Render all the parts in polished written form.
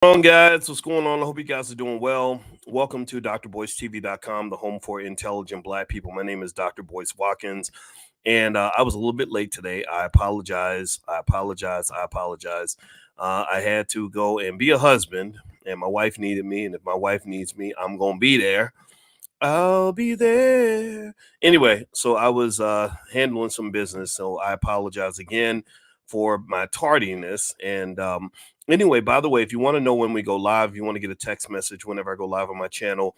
On guys, what's going on? I hope you guys are doing well. Welcome to drboycetv.com, the home for intelligent black people. My name is Dr. Boyce Watkins, and I was a little bit late today. I apologize. I had to go and be a husband, and my wife needed me, and if my wife needs me, I'm gonna be there. I'll be there. Anyway, so I was handling some business, so I apologize again for my tardiness. And anyway, by the way, if you want to know when we go live, you want to get a text message whenever I go live on my channel,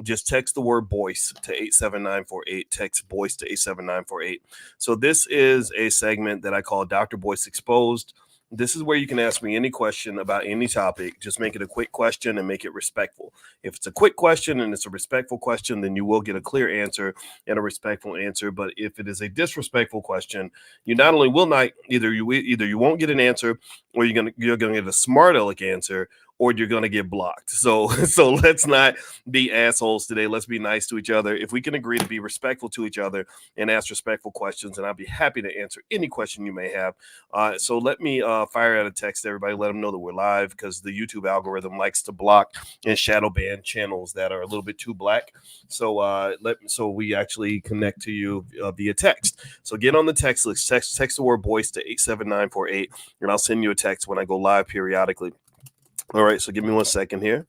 just text the word Boyce to 87948. Text Boyce to 87948. So this is a segment that I call Dr. Boyce Exposed. This is where you can ask me any question about any topic. Just make it a quick question and make it respectful. If it's a quick question and it's a respectful question, then you will get a clear answer and a respectful answer. But if it is a disrespectful question, you not only will not either you won't get an answer, or you're gonna get a smart aleck answer, or you're gonna get blocked. So let's not be assholes today. Let's be nice to each other. If we can agree to be respectful to each other and ask respectful questions, and I'll be happy to answer any question you may have. So let me fire out a text to everybody, let them know that we're live, because the YouTube algorithm likes to block and shadow ban channels that are a little bit too black. So so we actually connect to you via text. So get on the text list, text the word Boyce to 87948, and I'll send you a text when I go live periodically. All right, so give me 1 second here.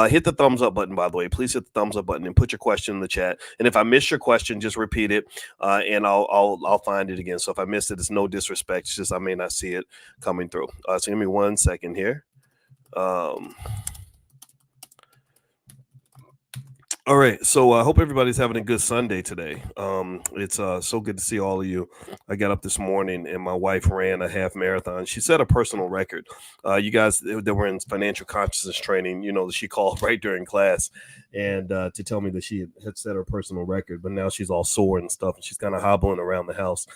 Hit the thumbs up button, by the way. Please hit the thumbs up button and put your question in the chat. And if I miss your question, just repeat it, and I'll find it again. So if I missed it, it's no disrespect. It's just I may not see it coming through. So give me 1 second here. All right, so I hope everybody's having a good Sunday today. It's so good to see all of you. I got up this morning and my wife ran a half marathon. She set a personal record. You guys that were in financial consciousness training, you know, she called right during class and to tell me that she had set her personal record, but now she's all sore and stuff, and she's kind of hobbling around the house.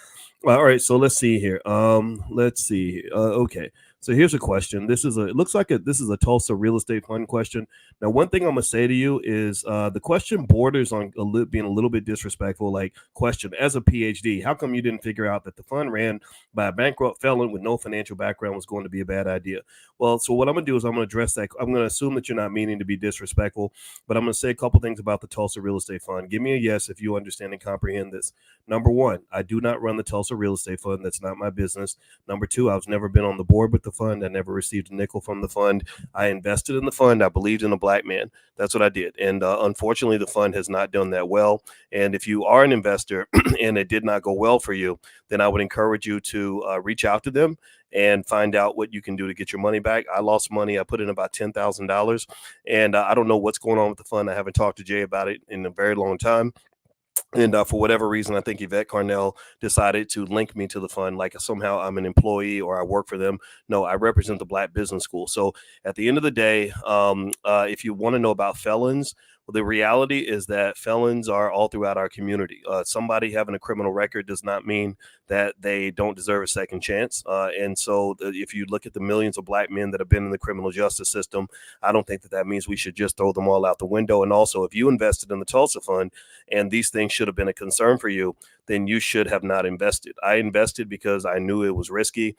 All right, so let's see here. Okay. So here's a question. This is a Tulsa real estate fund question. Now, one thing I'm gonna say to you is the question borders on being a little bit disrespectful. Like, question: as a PhD, how come you didn't figure out that the fund ran by a bankrupt felon with no financial background was going to be a bad idea? Well, so what I'm gonna do is I'm gonna address that. I'm gonna assume that you're not meaning to be disrespectful, but I'm gonna say a couple things about the Tulsa real estate fund. Give me a yes if you understand and comprehend this. Number one, I do not run the Tulsa real estate fund. That's not my business. Number two, I've never been on the board with the fund. I never received a nickel from the fund. I invested in the fund. I believed in a black man. That's what I did. And unfortunately, the fund has not done that well. And if you are an investor and it did not go well for you, then I would encourage you to reach out to them and find out what you can do to get your money back. I lost money. I put in about $10,000, and I don't know what's going on with the fund. I haven't talked to Jay about it in a very long time. And for whatever reason, I think Yvette Carnell decided to link me to the fund, like somehow I'm an employee or I work for them. No, I represent the Black Business School. So at the end of the day, if you want to know about felons, well, the reality is that felons are all throughout our community. Somebody having a criminal record does not mean that they don't deserve a second chance. And so if you look at the millions of black men that have been in the criminal justice system, I don't think that that means we should just throw them all out the window. And also, if you invested in the Tulsa Fund and these things should have been a concern for you, then you should have not invested. I invested because I knew it was risky.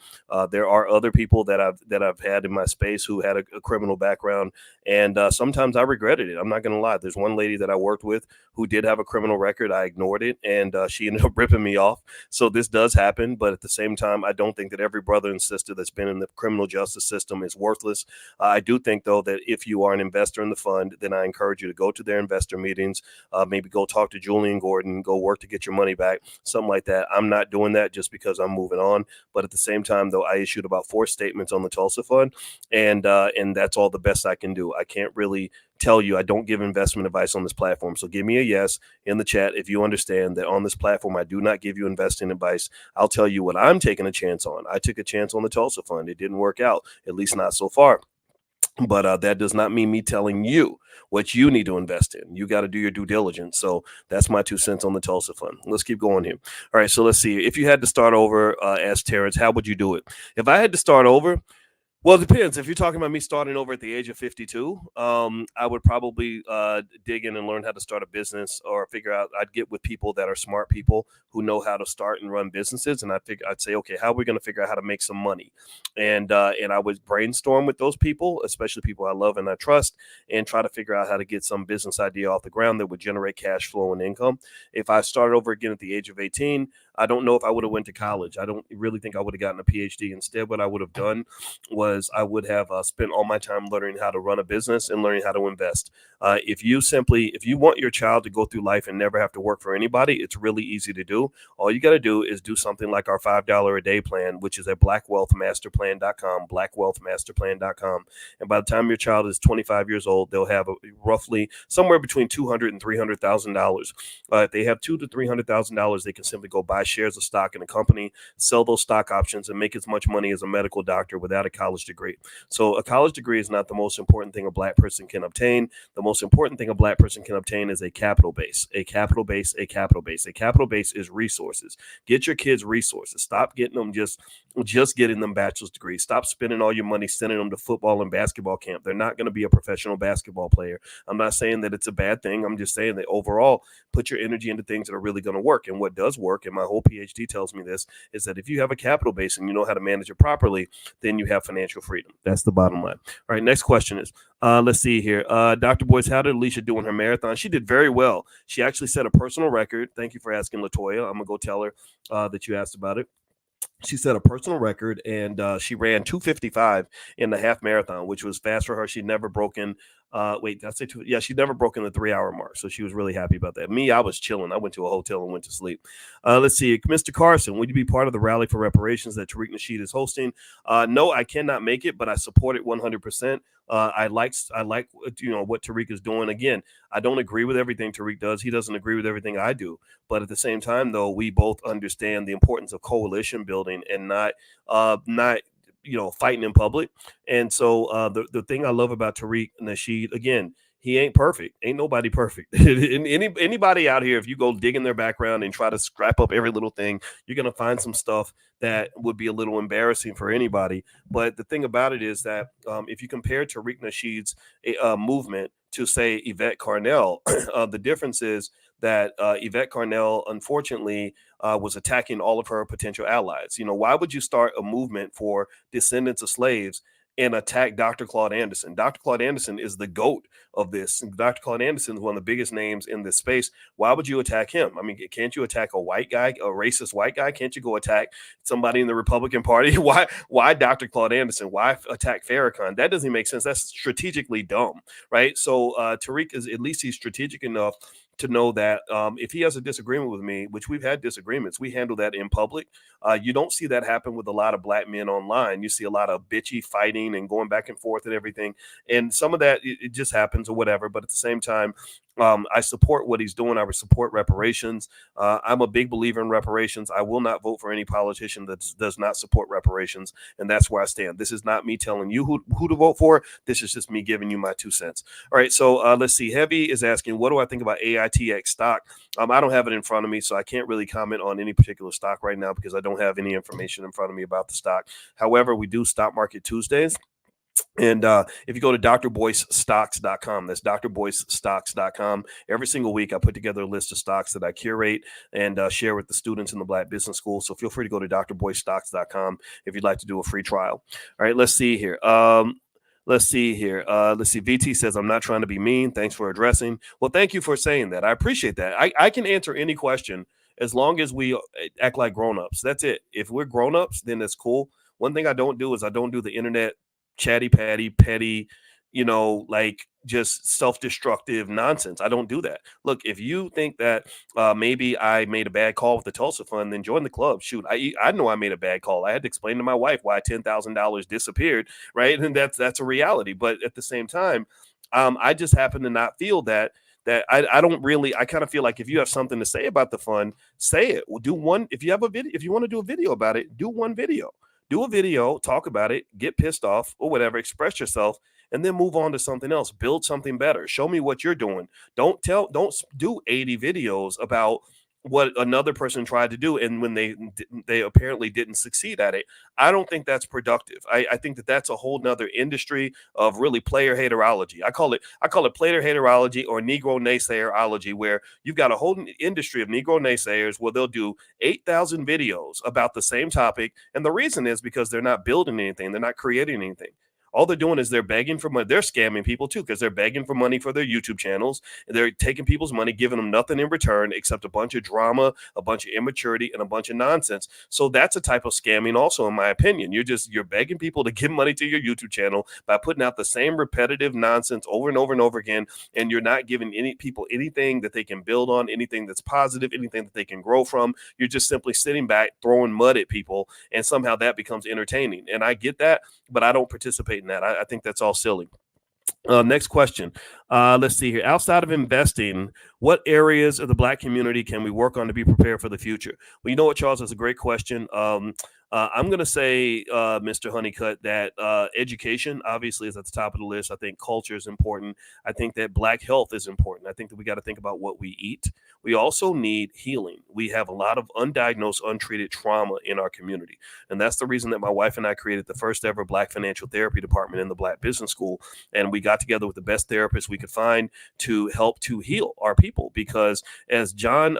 There are other people that I've had in my space who had a criminal background, and sometimes I regretted it. I'm not going to lie. There's one lady that I worked with who did have a criminal record. I ignored it, and she ended up ripping me off. So this does happen, but at the same time, I don't think that every brother and sister that's been in the criminal justice system is worthless. I do think, though, that if you are an investor in the fund, then I encourage you to go to their investor meetings, maybe go talk to Julian Gordon, go work to get your money back, something like that. I'm not doing that just because I'm moving on. But at the same time, though, I issued about 4 statements on the Tulsa Fund, and that's all the best I can do. I can't really tell you. I don't give investment advice on this platform. So give me a yes in the chat if you understand that on this platform, I do not give you investing advice. I'll tell you what I'm taking a chance on. I took a chance on the Tulsa Fund. It didn't work out, at least not so far. But that does not mean me telling you what you need to invest in. You got to do your due diligence. So that's my 2 cents on the Tulsa Fund. Let's keep going here. All right, so let's see. If you had to start over as Terrence, how would you do it? If I had to start over, Well, it depends. If you're talking about me starting over at the age of 52, I would probably dig in and learn how to start a business, or figure out. I'd get with people that are smart people who know how to start and run businesses, and I'd say, okay, how are we going to figure out how to make some money? And I would brainstorm with those people, especially people I love and I trust, and try to figure out how to get some business idea off the ground that would generate cash flow and income. If I started over again at the age of 18, I don't know if I would have went to college. I don't really think I would have gotten a PhD. Instead, what I would have done was I would have spent all my time learning how to run a business and learning how to invest. If you want your child to go through life and never have to work for anybody, it's really easy to do. All you got to do is do something like our $5 a day plan, which is at blackwealthmasterplan.com, blackwealthmasterplan.com. And by the time your child is 25 years old, they'll have roughly somewhere between $200,000 and $300,000. If they have $200,000 to $300,000, they can simply go buy shares of stock in a company, sell those stock options, and make as much money as a medical doctor without a college degree. So a college degree is not the most important thing a black person can obtain. The most important thing a black person can obtain is a capital base. A capital base. A capital base. A capital base is resources. Get your kids resources. Stop getting them just getting them bachelor's degrees. Stop spending all your money sending them to football and basketball camp. They're not going to be a professional basketball player. I'm not saying that it's a bad thing. I'm just saying that overall, put your energy into things that are really going to work. And what does work, and my whole PhD tells me this, is that if you have a capital base and you know how to manage it properly, then you have financial freedom. That's the bottom line. All right, next question is, let's see here. Dr. Boyce, how did Alicia do in her marathon? She did very well. She actually set a personal record. Thank you for asking, Latoya. I'm going to go tell her that you asked about it. She set a personal record, and she ran 2:55 in the half marathon, which was fast for her. She'd never broken. Wait, did I say two? Yeah, she'd never broken the 3 hour mark, so she was really happy about that. Me, I was chilling. I went to a hotel and went to sleep. Let's see, Mr. Carson, would you be part of the rally for reparations that Tariq Nasheed is hosting? No, I cannot make it, but I support it 100%. I like what Tariq is doing. Again, I don't agree with everything Tariq does. He doesn't agree with everything I do. But at the same time, though, we both understand the importance of coalition building and not fighting in public. And so the thing I love about Tariq Nasheed, again, he ain't perfect. Ain't nobody perfect. Anybody out here, if you go dig in their background and try to scrap up every little thing, you're going to find some stuff that would be a little embarrassing for anybody. But the thing about it is that if you compare Tariq Nasheed's movement to, say, Yvette Carnell, the difference is that Yvette Carnell, unfortunately, was attacking all of her potential allies. Why would you start a movement for descendants of slaves and attack Dr. Claude Anderson? Dr. Claude Anderson is the GOAT of this. Dr. Claude Anderson is one of the biggest names in this space. Why would you attack him? I mean, can't you attack a white guy, a racist white guy? Can't you go attack somebody in the Republican Party? Why Dr. Claude Anderson? Why attack Farrakhan? That doesn't make sense. That's strategically dumb, right? So Tariq is, at least he's strategic enough to know that if he has a disagreement with me, which we've had disagreements, we handle that in public. You don't see that happen with a lot of black men online. You see a lot of bitchy fighting and going back and forth and everything. And some of that, it just happens or whatever. But at the same time, I support what he's doing. I would support reparations. I'm a big believer in reparations. I will not vote for any politician that does not support reparations. And that's where I stand. This is not me telling you who to vote for. This is just me giving you my 2 cents. All right. So let's see. Heavy is asking, what do I think about AITX stock? I don't have it in front of me, so I can't really comment on any particular stock right now because I don't have any information in front of me about the stock. However, we do Stock Market Tuesdays. And if you go to drboycestocks.com, that's drboycestocks.com. Every single week, I put together a list of stocks that I curate and share with the students in the Black Business School. So feel free to go to drboycestocks.com if you'd like to do a free trial. All right, let's see here. Let's see. VT says, I'm not trying to be mean. Thanks for addressing. Well, thank you for saying that. I appreciate that. I can answer any question as long as we act like grown-ups. That's it. If we're grown-ups, then that's cool. One thing I don't do is I don't do the internet chatty patty petty, like just self-destructive nonsense. I don't do that. Look, if you think that maybe I made a bad call with the Tulsa Fund, then join the club. Shoot, I know I made a bad call. I had to explain to my wife why $10,000 disappeared, right? And that's a reality. But at the same time, I just happen to not feel that I don't really. I kind of feel like if you have something to say about the fund, say it. Well, do one. If you have a video, if you want to do a video about it, do one video. Do a video, talk about it, get pissed off or whatever, express yourself, and then move on to something else. Build something better. Show me what you're doing. Don't do 80 videos about what another person tried to do, and when they apparently didn't succeed at it. I don't think that's productive. I think that that's a whole nother industry of really player haterology. I call it player haterology or Negro naysayerology, where you've got a whole industry of Negro naysayers where they'll do 8,000 videos about the same topic, and the reason is because they're not building anything, they're not creating anything. All they're doing is they're begging for money. They're scamming people too, because they're begging for money for their YouTube channels. They're taking people's money, giving them nothing in return except a bunch of drama, a bunch of immaturity, and a bunch of nonsense. So that's a type of scamming also, in my opinion. You're begging people to give money to your YouTube channel by putting out the same repetitive nonsense over and over and over again, and you're not giving any people anything that they can build on, anything that's positive, anything that they can grow from. You're just simply sitting back, throwing mud at people, and somehow that becomes entertaining. And I get that, but I don't participate in that. I think that's all silly. Next question. Let's see here. Outside of investing, what areas of the Black community can we work on to be prepared for the future? Well, you know what, Charles? That's a great question. I'm going to say, Mr. Honeycutt, that education obviously is at the top of the list. I think culture is important. I think that Black health is important. I think that we got to think about what we eat. We also need healing. We have a lot of undiagnosed, untreated trauma in our community. And that's the reason that my wife and I created the first ever Black financial therapy department in the Black Business School. And we got together with the best therapists we could find to help to heal our people. Because as John,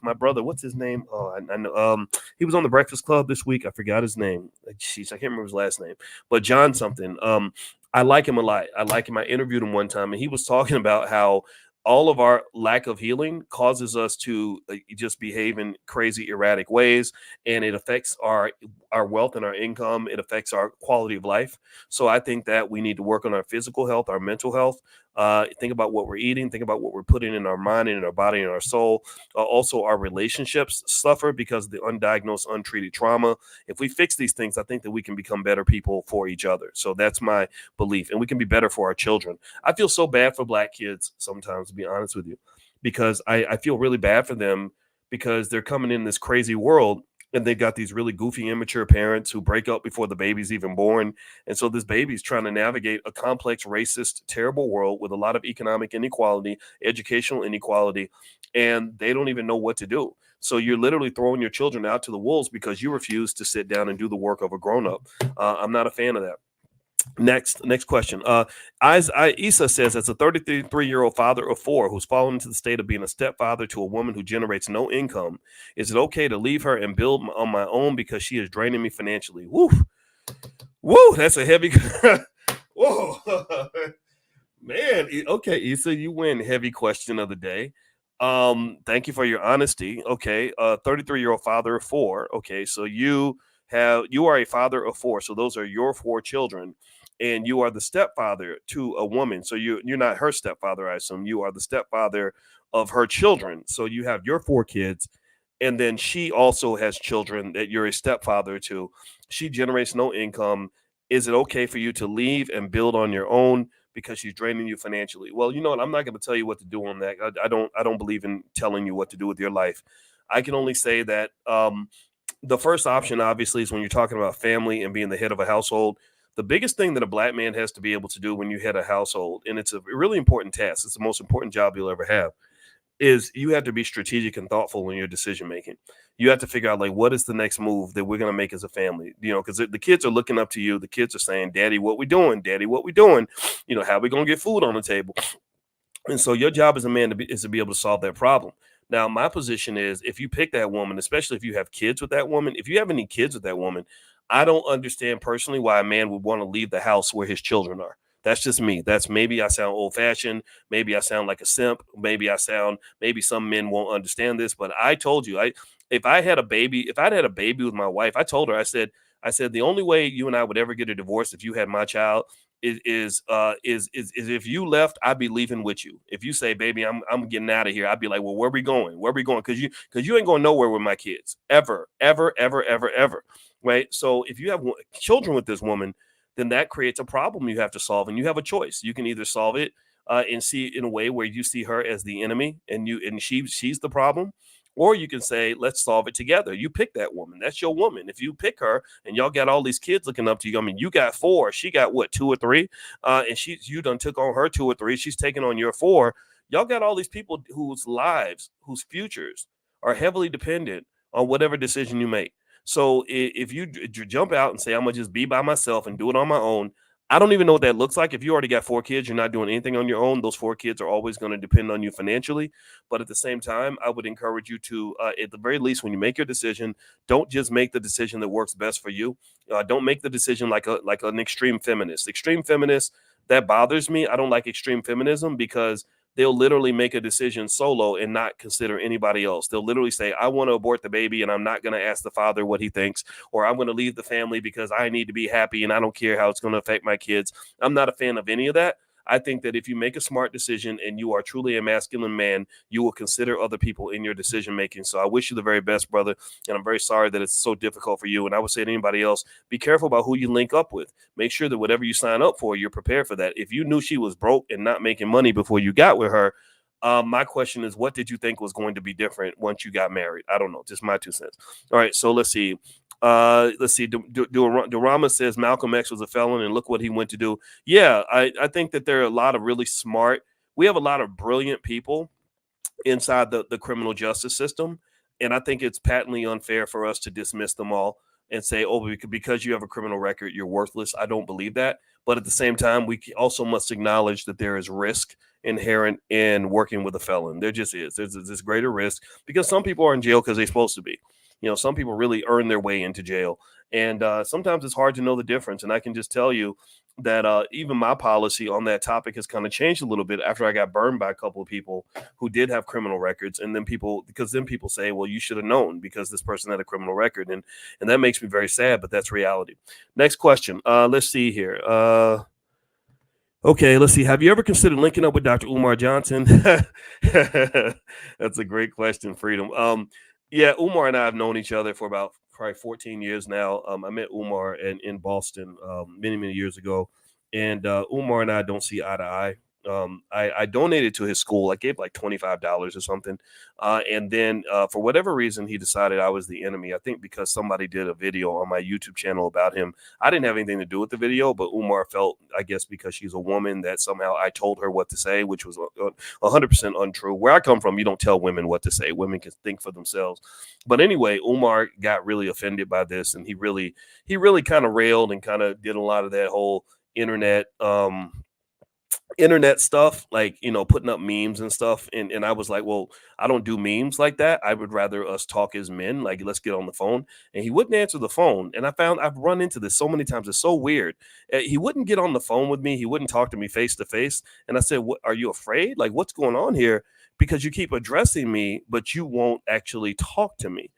my brother, what's his name? Oh, I know. He was on the Breakfast Club this week. I forgot his name. Jeez, I can't remember his last name. But John something. I like him a lot. I like him. I interviewed him one time, and he was talking about how all of our lack of healing causes us to just behave in crazy, erratic ways, and it affects our wealth and our income. It affects our quality of life. So I think that we need to work on our physical health, our mental health. Think about what we're eating. Think about what we're putting in our mind and in our body and our soul. Also, our relationships suffer because of the undiagnosed, untreated trauma. If we fix these things, I think that we can become better people for each other. So that's my belief, and we can be better for our children. I feel so bad for Black kids sometimes, to be honest with you, because I feel really bad for them because they're coming in this crazy world and they've got these really goofy, immature parents who break up before the baby's even born. And so this baby's trying to navigate a complex, racist, terrible world with a lot of economic inequality, educational inequality, and they don't even know what to do. So you're literally throwing your children out to the wolves because you refuse to sit down and do the work of a grown-up. I'm not a fan of that. Next question. Issa says, as a 33-year-old father of four who's fallen into the state of being a stepfather to a woman who generates no income, is it okay to leave her and build on my own because she is draining me financially? Woo, that's a heavy. Whoa, man. Okay, Issa, you win. Heavy question of the day. Thank you for your honesty. Okay, 33-year-old father of four. Okay, so you are a father of four, so those are your four children. And you are the stepfather to a woman. So you're not her stepfather, I assume. You are the stepfather of her children. So you have your four kids, and then she also has children that you're a stepfather to. She generates no income. Is it okay for you to leave and build on your own because she's draining you financially? Well, you know what? I'm not going to tell you what to do on that. I don't believe in telling you what to do with your life. I can only say that the first option, obviously, is when you're talking about family and being the head of a household. The biggest thing that a Black man has to be able to do when you head a household, and it's a really important task, it's the most important job you'll ever have, is you have to be strategic and thoughtful in your decision making. You have to figure out, like, what is the next move that we're going to make as a family? Because the kids are looking up to you. The kids are saying, Daddy, what we doing? Daddy, what we doing? How we going to get food on the table? And so your job as a man is to be able to solve that problem. Now, my position is, if you pick that woman, especially if you have kids with that woman, if you have any kids with that woman, I don't understand personally why a man would want to leave the house where his children are. That's just me. Maybe I sound old fashioned. Maybe I sound like a simp. Maybe some men won't understand this, but I told you, if I'd had a baby with my wife, I told her, I said, the only way you and I would ever get a divorce if you had my child is if you left, I'd be leaving with you. If you say, baby, I'm getting out of here, I'd be like, well, where we going? Because you ain't going nowhere with my kids ever. Right. So if you have children with this woman, then that creates a problem you have to solve, and you have a choice. You can either solve it and see it in a way where you see her as the enemy and she's the problem, or you can say, let's solve it together. You pick that woman. That's your woman. If you pick her and y'all got all these kids looking up to you, I mean, you got four, she got what, 2 or 3? And you done took on her 2 or 3. She's taking on your 4. Y'all got all these people whose lives, whose futures are heavily dependent on whatever decision you make. So if you jump out and say, I'm gonna just be by myself and do it on my own, I don't even know what that looks like. If you already got 4 kids, you're not doing anything on your own. Those 4 kids are always going to depend on you financially. But at the same time, I would encourage you to, at the very least, when you make your decision, don't just make the decision that works best for you. Don't make the decision like an extreme feminist. Extreme feminist, that bothers me. I don't like extreme feminism because they'll literally make a decision solo and not consider anybody else. They'll literally say, I want to abort the baby and I'm not going to ask the father what he thinks, or I'm going to leave the family because I need to be happy and I don't care how it's going to affect my kids. I'm not a fan of any of that. I think that if you make a smart decision and you are truly a masculine man, you will consider other people in your decision making. So I wish you the very best, brother. And I'm very sorry that it's so difficult for you. And I would say to anybody else, be careful about who you link up with. Make sure that whatever you sign up for, you're prepared for that. If you knew she was broke and not making money before you got with her, my question is, what did you think was going to be different once you got married? I don't know. Just my 2 cents. All right. So let's see. Durama says Malcolm X was a felon and look what he went to do. Yeah, I think that there are a lot of really smart, we have a lot of brilliant people inside the criminal justice system. And I think it's patently unfair for us to dismiss them all and say, oh, because you have a criminal record, you're worthless. I don't believe that. But at the same time, we also must acknowledge that there is risk inherent in working with a felon. There just is. There's this greater risk because some people are in jail because they're supposed to be. Some people really earn their way into jail. And sometimes it's hard to know the difference. And I can just tell you that even my policy on that topic has kind of changed a little bit after I got burned by a couple of people who did have criminal records. And then people say, well, you should have known because this person had a criminal record. And that makes me very sad, but that's reality. Next question. Let's see here. Okay, let's see. Have you ever considered linking up with Dr. Umar Johnson? That's a great question, Freedom. Yeah, Umar and I have known each other for about probably 14 years now. I met Umar in Boston many, many years ago. And Umar and I don't see eye to eye. I donated to his school. I gave like $25 or something. And then for whatever reason, he decided I was the enemy. I think because somebody did a video on my YouTube channel about him. I didn't have anything to do with the video, but Umar felt, I guess, because she's a woman that somehow I told her what to say, which was 100% untrue. Where I come from, you don't tell women what to say. Women can think for themselves. But anyway, Umar got really offended by this. And he really kind of railed and kind of did a lot of that whole internet stuff, like, putting up memes and stuff. And I was like, well, I don't do memes like that. I would rather us talk as men, like, let's get on the phone. And he wouldn't answer the phone. And I've run into this so many times. It's so weird. He wouldn't get on the phone with me. He wouldn't talk to me face to face. And I said, what, are you afraid? Like, what's going on here? Because you keep addressing me, but you won't actually talk to me.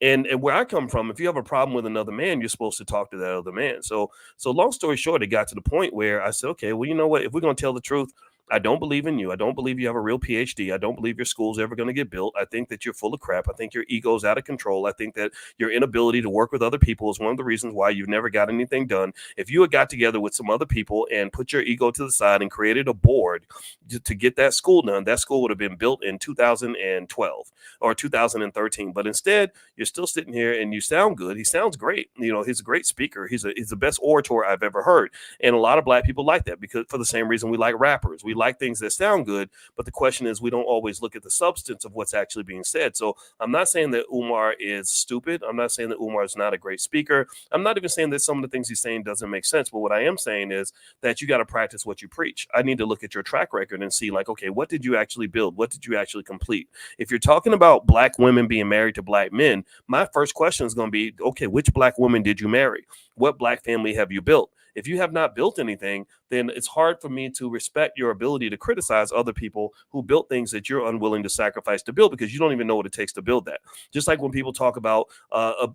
And where I come from, if you have a problem with another man, you're supposed to talk to that other man. So long story short, it got to the point where I said, okay, well, you know what? If we're going to tell the truth, I don't believe in you. I don't believe you have a real PhD. I don't believe your school's ever going to get built. I think that you're full of crap. I think your ego's out of control. I think that your inability to work with other people is one of the reasons why you've never got anything done. If you had got together with some other people and put your ego to the side and created a board to get that school done, that school would have been built in 2012 or 2013. But instead, you're still sitting here and you sound good. He sounds great. He's a great speaker. He's the best orator I've ever heard. And a lot of black people like that because for the same reason we like rappers. We like things that sound good, but the question is we don't always look at the substance of what's actually being said. So I'm not saying that Umar is stupid. I'm not saying that Umar is not a great speaker. I'm not even saying that some of the things he's saying doesn't make sense. But what I am saying is that you got to practice what you preach. I need to look at your track record and see, like, okay, what did you actually build? What did you actually complete? If you're talking about black women being married to black men, my first question is going to be, okay, which black woman did you marry? What black family have you built? If you have not built anything, then it's hard for me to respect your ability to criticize other people who built things that you're unwilling to sacrifice to build because you don't even know what it takes to build that. Just like when people talk about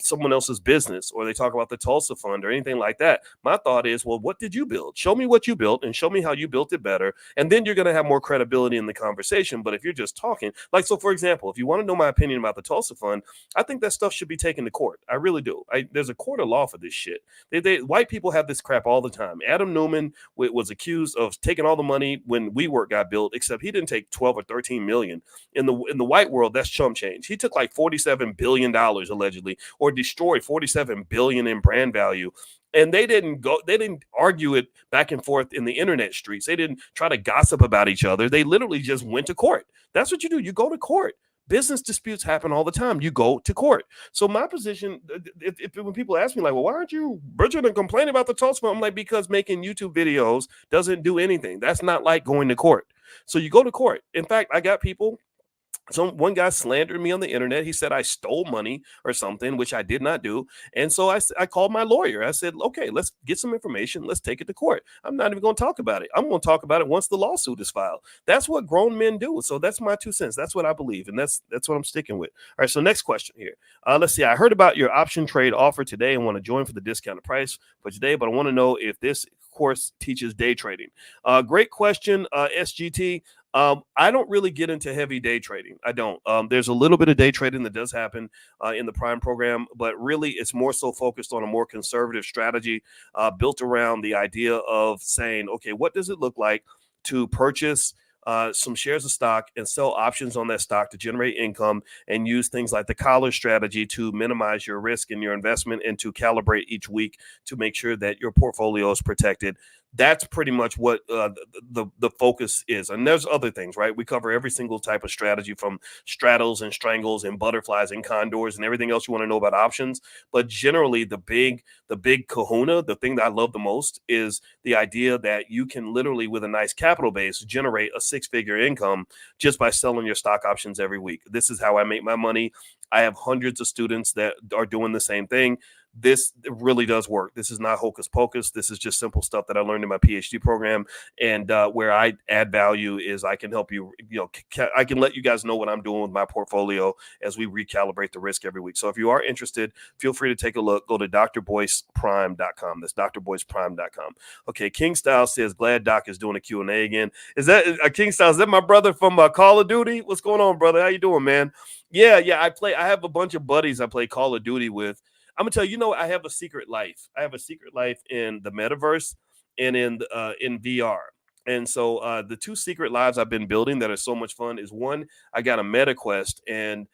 someone else's business or they talk about the Tulsa Fund or anything like that, my thought is, well, what did you build? Show me what you built and show me how you built it better. And then you're going to have more credibility in the conversation. But if you're just talking, like, so for example, if you want to know my opinion about the Tulsa Fund, I think that stuff should be taken to court. I really do. There's a court of law for this shit. White people have this crap all the time. Adam Newman was accused of taking all the money when WeWork got built, except he didn't take 12 or 13 million. In the white world, that's chump change. He took like $47 billion allegedly, or destroyed $47 billion in brand value. And they didn't argue it back and forth in the internet streets. They didn't try to gossip about each other. They literally just went to court. That's what you do. You go to court. Business disputes happen all the time. You go to court. So my position, when people ask me like, well, why aren't you bitching and complaining about the Tulsa? I'm like, because making YouTube videos doesn't do anything. That's not like going to court. So you go to court. In fact, I got people. One guy slandered me on the internet. He said I stole money or something, which I did not do. And so I called my lawyer. I said, okay, let's get some information. Let's take it to court. I'm not even going to talk about it. I'm going to talk about it once the lawsuit is filed. That's what grown men do. So that's my 2 cents. That's what I believe. And that's what I'm sticking with. All right. So next question here. Let's see. I heard about your option trade offer today and want to join for the discounted price for today, but I want to know if this course teaches day trading. Great question, SGT. I don't really get into heavy day trading. I don't. There's a little bit of day trading that does happen in the Prime program, but really it's more so focused on a more conservative strategy built around the idea of saying, okay, what does it look like to purchase some shares of stock and sell options on that stock to generate income, and use things like the collar strategy to minimize your risk in your investment and to calibrate each week to make sure that your portfolio is protected. That's pretty much what the focus is. And there's other things, right? We cover every single type of strategy, from straddles and strangles and butterflies and condors and everything else you want to know about options. But generally, the big kahuna, the thing that I love the most, is the idea that you can literally, with a nice capital base, generate a 6-figure income just by selling your stock options every week. This is how I make my money. I have hundreds of students that are doing the same thing. This really does work. This is not hocus pocus. This is just simple stuff that I learned in my PhD program. And where I add value is I can help you, I can let you guys know what I'm doing with my portfolio as we recalibrate the risk every week. So if you are interested, feel free to take a look. Go to drboyceprime.com. That's drboyceprime.com. Okay, King Style says, glad Doc is doing a Q&A again. Is that King Style? Is that my brother from Call of Duty? What's going on, brother? How you doing, man? Yeah. I have a bunch of buddies I play Call of Duty with. I'm gonna tell you, I have a secret life. I have a secret life in the metaverse and in VR. And so the 2 secret lives I've been building that are so much fun is, one, I got a MetaQuest, and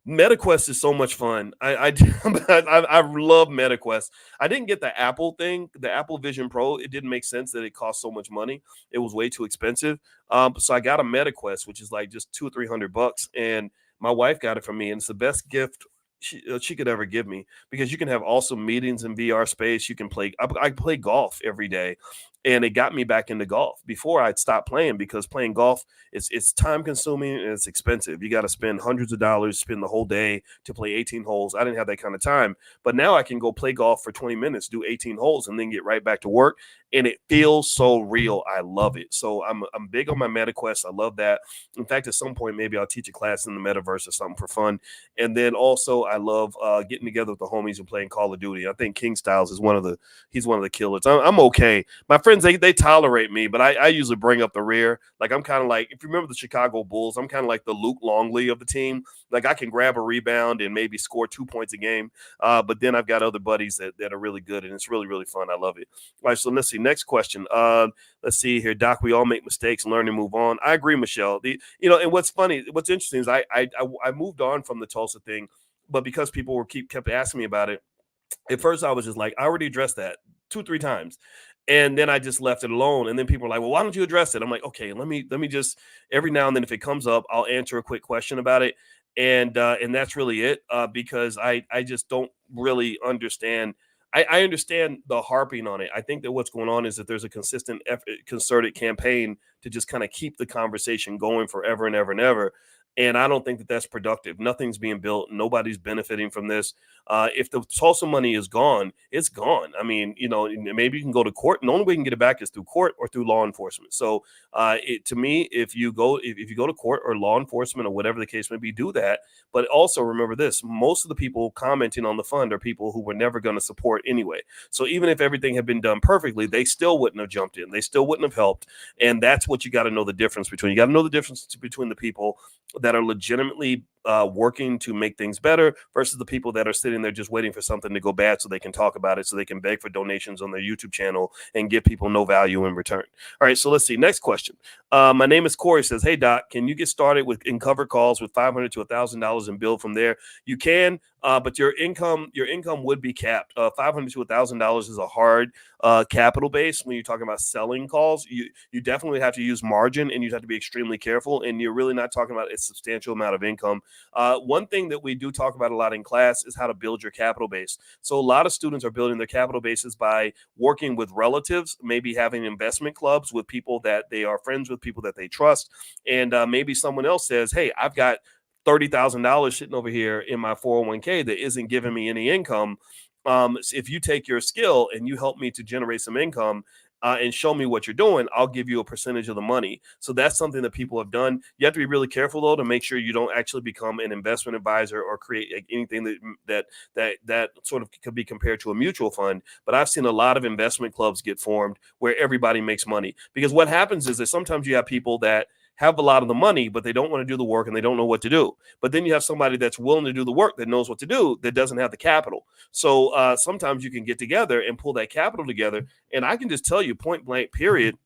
MetaQuest is so much fun. I love MetaQuest. I didn't get the Apple thing, the Apple Vision Pro. It didn't make sense that it cost so much money. It was way too expensive. So I got a MetaQuest, which is like just $200 or $300, and my wife got it for me, and it's the best gift she could ever give me, because you can have awesome meetings in VR space. You can play. I play golf every day, and it got me back into golf. Before, I'd stopped playing because playing golf it's time consuming and it's expensive. You got to spend hundreds of dollars, spend the whole day to play 18 holes. I didn't have that kind of time, but now I can go play golf for 20 minutes, do 18 holes, and then get right back to work. And it feels so real. I love it. So I'm big on my MetaQuest. I love that. In fact, at some point, maybe I'll teach a class in the metaverse or something for fun. And then also, I love getting together with the homies and playing Call of Duty. I think King Styles is one of the killers. I'm okay. My friends, they tolerate me, but I usually bring up the rear. Like, I'm kind of like, if you remember the Chicago Bulls, I'm kind of like the Luke Longley of the team. Like, I can grab a rebound and maybe score 2 points a game. But then I've got other buddies that are really good, and it's really, really fun. I love it. All right, so let's see. Next question. Let's see here. Doc, we all make mistakes, learn and move on. I agree, Michelle. And what's funny, what's interesting is I moved on from the Tulsa thing, but because people kept asking me about it, at first I was just like, I already addressed that 2-3 times. And then I just left it alone. And then people were like, well, why don't you address it? I'm like, okay, let me just, every now and then, if it comes up, I'll answer a quick question about it. And that's really it, because I just don't really understand. I understand the harping on it. I think that what's going on is that there's a consistent concerted campaign to just kind of keep the conversation going forever and ever and ever. And I don't think that that's productive. Nothing's being built. Nobody's benefiting from this. If the Tulsa money is gone, it's gone. I mean, maybe you can go to court, and the only way you can get it back is through court or through law enforcement. So to me, if you go to court or law enforcement or whatever the case may be, do that. But also remember this: most of the people commenting on the fund are people who were never going to support anyway. So even if everything had been done perfectly, they still wouldn't have jumped in. They still wouldn't have helped. And that's what you got to know the difference between. You got to know the difference between the people that are legitimately working to make things better versus the people that are sitting there just waiting for something to go bad so they can talk about it, so they can beg for donations on their YouTube channel and give people no value in return. All right, so let's see. Next question. My name is Corey. Says, hey, Doc, can you get started in cover calls with $500 to $1,000 and build from there? You can. but your income would be capped. $500 to $1,000 is a hard capital base. When you're talking about selling calls, you definitely have to use margin, and you have to be extremely careful. And you're really not talking about a substantial amount of income. One thing that we do talk about a lot in class is how to build your capital base. So a lot of students are building their capital bases by working with relatives, maybe having investment clubs with people that they are friends with, people that they trust, and maybe someone else says, "Hey, I've got $30,000 sitting over here in my 401k that isn't giving me any income. If you take your skill and you help me to generate some income and show me what you're doing, I'll give you a percentage of the money." So that's something that people have done. You have to be really careful though to make sure you don't actually become an investment advisor or create anything that sort of could be compared to a mutual fund. But I've seen a lot of investment clubs get formed where everybody makes money, because what happens is that sometimes you have people that have a lot of the money, but they don't want to do the work and they don't know what to do. But then you have somebody that's willing to do the work, that knows what to do, that doesn't have the capital. So sometimes you can get together and pull that capital together. And I can just tell you, point blank, period,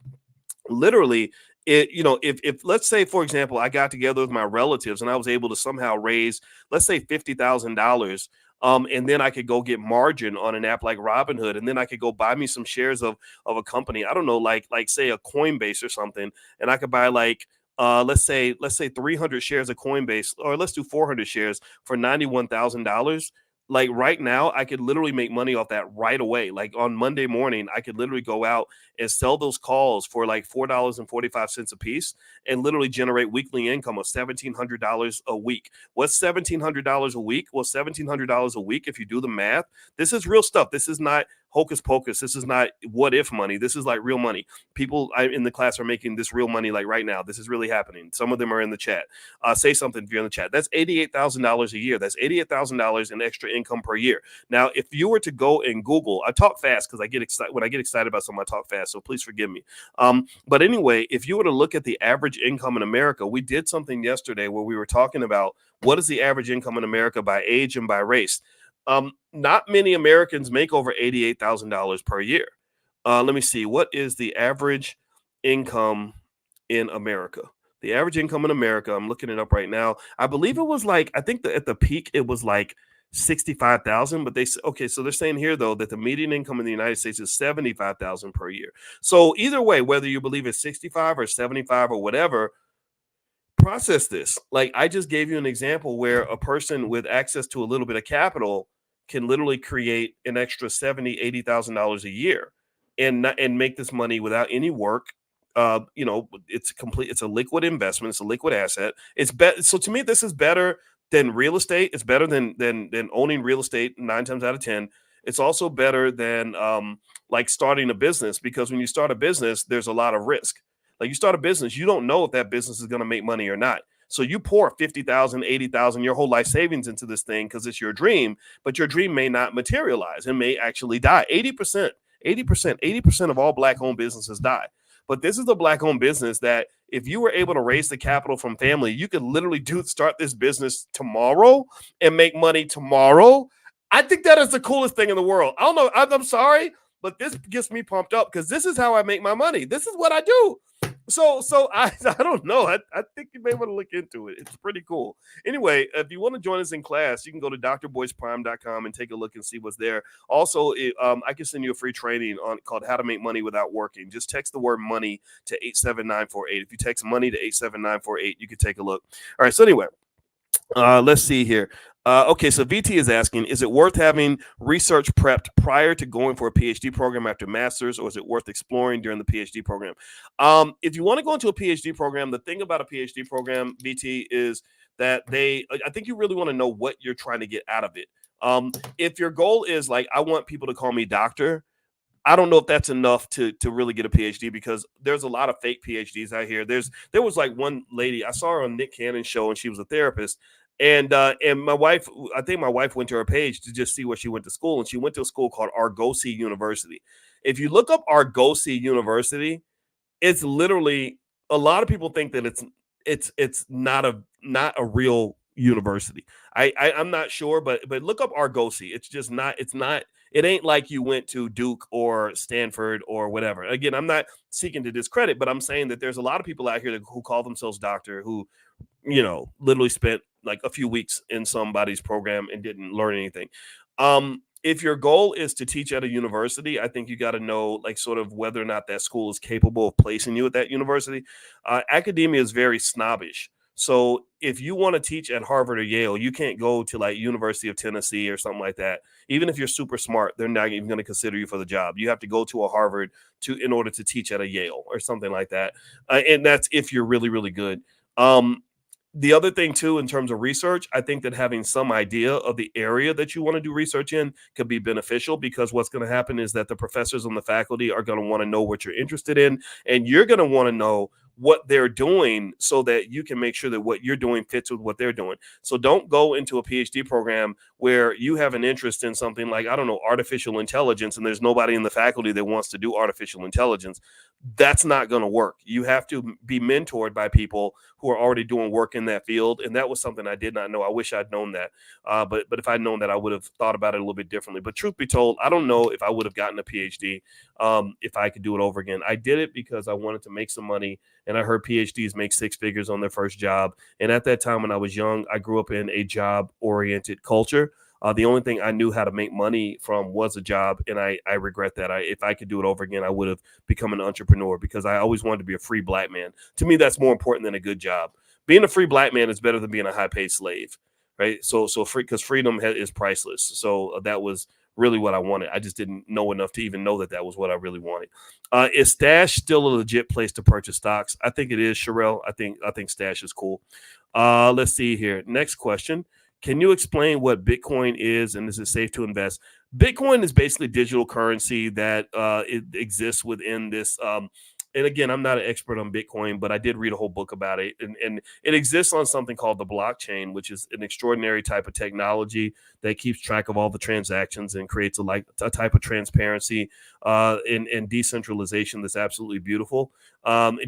literally, if let's say, for example, I got together with my relatives and I was able to somehow raise, let's say, $50,000. And then I could go get margin on an app like Robinhood, and then I could go buy me some shares of a company. I don't know, like say a Coinbase or something, and I could buy like let's say 300 shares of Coinbase, or let's do 400 shares for $91,000. Like right now, I could literally make money off that right away. Like on Monday morning, I could literally go out and sell those calls for like $4.45 a piece, and literally generate weekly income of $1,700 a week. What's $1,700 a week? Well, $1,700 a week, if you do the math, this is real stuff. This is not hocus pocus. This is not what if money. This is like real money. People in the class are making this real money like right now. This is really happening. Some of them are in the chat. Say something if you're in the chat. That's $88,000 a year. That's $88,000 in extra income per year. Now, if you were to go and Google, I talk fast because I get excited. When I get excited about something, I talk fast. So please forgive me. But anyway, if you were to look at the average income in America, we did something yesterday where we were talking about what is the average income in America by age and by race. Not many Americans make over $88,000 per year. Let me see. What is the average income in America? The average income in America, I'm looking it up right now. I believe it was like, I think that at the peak, it was like 65,000, but so they're saying here though that the median income in the United States is 75,000 per year. So either way, whether you believe it's 65 or 75 or whatever, process this. Like I just gave you an example where a person with access to a little bit of capital can literally create an extra $70,000-$80,000 a year and make this money without any work. It's a liquid investment, it's a liquid asset. It's better. So to me, this is better than real estate. It's better than owning real estate 9 times out of 10. It's also better than like starting a business, because when you start a business, there's a lot of risk. Like you start a business, you don't know if that business is going to make money or not. So you pour 50,000, 80,000, your whole life savings into this thing because it's your dream, but your dream may not materialize and may actually die. 80% of all Black-owned businesses die. But this is a Black-owned business that if you were able to raise the capital from family, you could literally start this business tomorrow and make money tomorrow. I think that is the coolest thing in the world. I don't know. I'm sorry, but this gets me pumped up because this is how I make my money. This is what I do. So I don't know. I think you may want to look into it. It's pretty cool. Anyway, if you want to join us in class, you can go to drboyceprime.com and take a look and see what's there. Also, I can send you a free training called How to Make Money Without Working. Just text the word money to 87948. If you text money to 87948, you can take a look. All right. So anyway, let's see here. Okay, so VT is asking, is it worth having research prepped prior to going for a PhD program after master's, or is it worth exploring during the PhD program? If you want to go into a PhD program, the thing about a PhD program, VT, is that I think you really want to know what you're trying to get out of it. If your goal is like, I want people to call me doctor, I don't know if that's enough to really get a PhD, because there's a lot of fake PhDs out here. There was like one lady I saw her on Nick Cannon's show, and she was a therapist. And my wife, I think my wife went to her page to just see where she went to school, and she went to a school called Argosy University. If you look up Argosy University, it's literally, a lot of people think that it's not a real university. I'm not sure, but look up Argosy. It's just not. It's It ain't like you went to Duke or Stanford or whatever. Again, I'm not seeking to discredit, but I'm saying that there's a lot of people out here who call themselves doctor who, literally spent like a few weeks in somebody's program and didn't learn anything. If your goal is to teach at a university, I think you got to know like sort of whether or not that school is capable of placing you at that university. Academia is very snobbish. So if you want to teach at Harvard or Yale, you can't go to like University of Tennessee or something like that. Even if you're super smart, they're not even going to consider you for the job. You have to go to a Harvard in order to teach at a Yale or something like that. And that's if you're really, really good. The other thing too, in terms of research, I think that having some idea of the area that you want to do research in could be beneficial, because what's going to happen is that the professors and the faculty are going to want to know what you're interested in, and you're going to want to know what they're doing so that you can make sure that what you're doing fits with what they're doing. So don't go into a PhD program where you have an interest in something like, I don't know, artificial intelligence, and there's nobody in the faculty that wants to do artificial intelligence. That's not going to work. You have to be mentored by people who are already doing work in that field. And that was something I did not know. I wish I'd known that. But if I'd known that, I would have thought about it a little bit differently. But truth be told, I don't know if I would have gotten a PhD if I could do it over again. I did it because I wanted to make some money. And I heard PhDs make six figures on their first job. And at that time, when I was young, I grew up in a job-oriented culture. The only thing I knew how to make money from was a job, and I regret that. If I could do it over again, I would have become an entrepreneur, because I always wanted to be a free black man. To me, that's more important than a good job. Being a free black man is better than being a high-paid slave, right? So free, because freedom is priceless. So that was really what I wanted. I just didn't know enough to even know that that was what I really wanted. Is Stash still a legit place to purchase stocks? I think it is, Sherelle. I think Stash is cool. Let's see here. Next question. Can you explain what Bitcoin is, and is it safe to invest? Bitcoin is basically digital currency that it exists within this. And again, I'm not an expert on Bitcoin, but I did read a whole book about it. And it exists on something called the blockchain, which is an extraordinary type of technology that keeps track of all the transactions and creates a type of transparency and decentralization that's absolutely beautiful.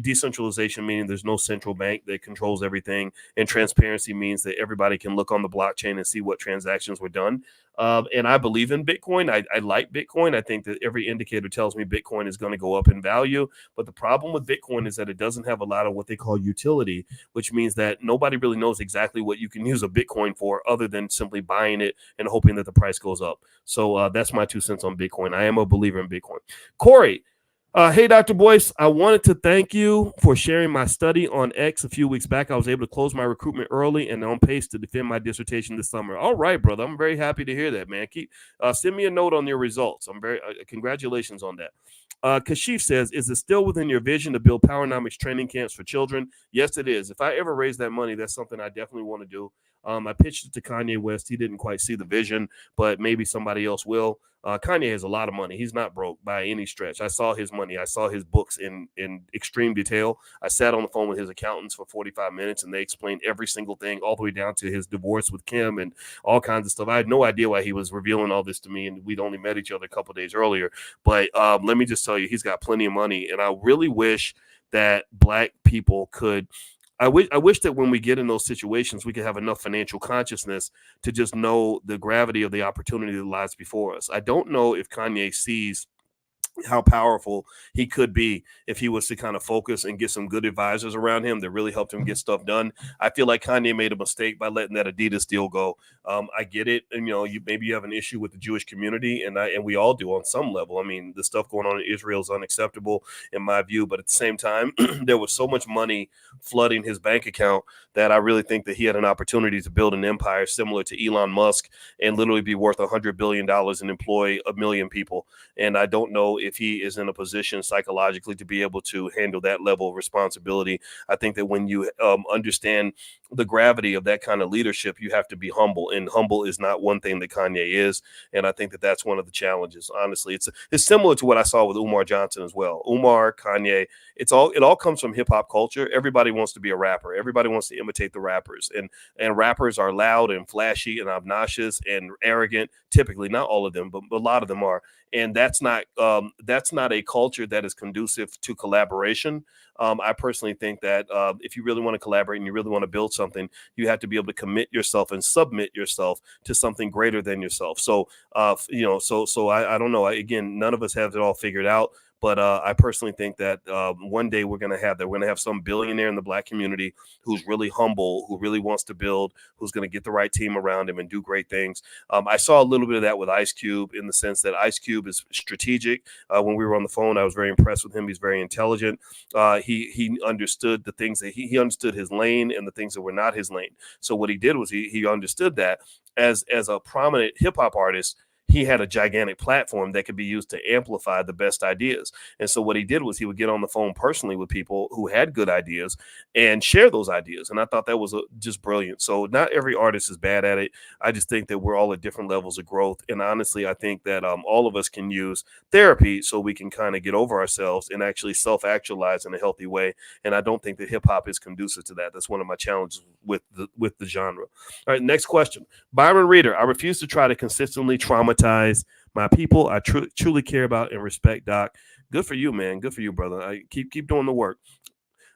Decentralization meaning there's no central bank that controls everything, and transparency means that everybody can look on the blockchain and see what transactions were done. And I believe in Bitcoin. I like Bitcoin. I think that every indicator tells me Bitcoin is going to go up in value. But the problem with Bitcoin is that it doesn't have a lot of what they call utility, which means that nobody really knows exactly what you can use a Bitcoin for other than simply buying it and hoping that the price goes up. So that's my 2 cents on Bitcoin. I am a believer in Bitcoin. Corey, hey, Dr. Boyce, I wanted to thank you for sharing my study on X a few weeks back. I was able to close my recruitment early and on pace to defend my dissertation this summer. All right, brother. I'm very happy to hear that, man. Send me a note on your results. I'm very congratulations on that. Kashif says, is it still within your vision to build Powernomics training camps for children? Yes, it is. If I ever raise that money, that's something I definitely want to do. I pitched it to Kanye West. He didn't quite see the vision, but maybe somebody else will. Kanye has a lot of money. He's not broke by any stretch. I saw his money. I saw his books in extreme detail. I sat on the phone with his accountants for 45 minutes, and they explained every single thing, all the way down to his divorce with Kim and all kinds of stuff. I had no idea why he was revealing all this to me, and we'd only met each other a couple of days earlier. But let me just tell you, he's got plenty of money, and I really wish that Black people could – I wish that when we get in those situations, we could have enough financial consciousness to just know the gravity of the opportunity that lies before us. I don't know if Kanye sees how powerful he could be if he was to kind of focus and get some good advisors around him that really helped him get stuff done. I feel like Kanye made a mistake by letting that Adidas deal go. I get it. And, maybe you have an issue with the Jewish community, and we all do on some level. I mean, the stuff going on in Israel is unacceptable in my view. But at the same time, there was so much money flooding his bank account that I really think that he had an opportunity to build an empire similar to Elon Musk and literally be worth $100 billion and employ 1 million people. And I don't know if he is in a position psychologically to be able to handle that level of responsibility. I think that when you understand the gravity of that kind of leadership, you have to be humble, and humble is not one thing that Kanye is. And I think that that's one of the challenges. Honestly, it's similar to what I saw with Umar Johnson as well. Umar, Kanye, it all comes from hip hop culture. Everybody wants to be a rapper. Everybody wants to imitate the rappers, and rappers are loud and flashy and obnoxious and arrogant. Typically, not all of them, but a lot of them are. And that's not a culture that is conducive to collaboration. I personally think that if you really want to collaborate and you really want to build something, you have to be able to commit yourself and submit yourself to something greater than yourself. So, I don't know. Again, none of us have it all figured out. But I personally think that one day we're going to have that. We're going to have some billionaire in the Black community who's really humble, who really wants to build, who's going to get the right team around him and do great things. I saw a little bit of that with Ice Cube, in the sense that Ice Cube is strategic. When we were on the phone, I was very impressed with him. He's very intelligent. He understood the things that he understood his lane and the things that were not his lane. So what he did was he understood that as a prominent hip hop artist, he had a gigantic platform that could be used to amplify the best ideas. And so what he did was he would get on the phone personally with people who had good ideas and share those ideas. And I thought that was just brilliant. So not every artist is bad at it. I just think that we're all at different levels of growth. And honestly, I think that all of us can use therapy so we can kind of get over ourselves and actually self-actualize in a healthy way. And I don't think that hip hop is conducive to that. That's one of my challenges with the genre. All right, next question. Byron Reader, I refuse to try to consistently traumatize my people I truly care about and respect. Doc, good for you, man. Good for you, brother. I keep doing the work.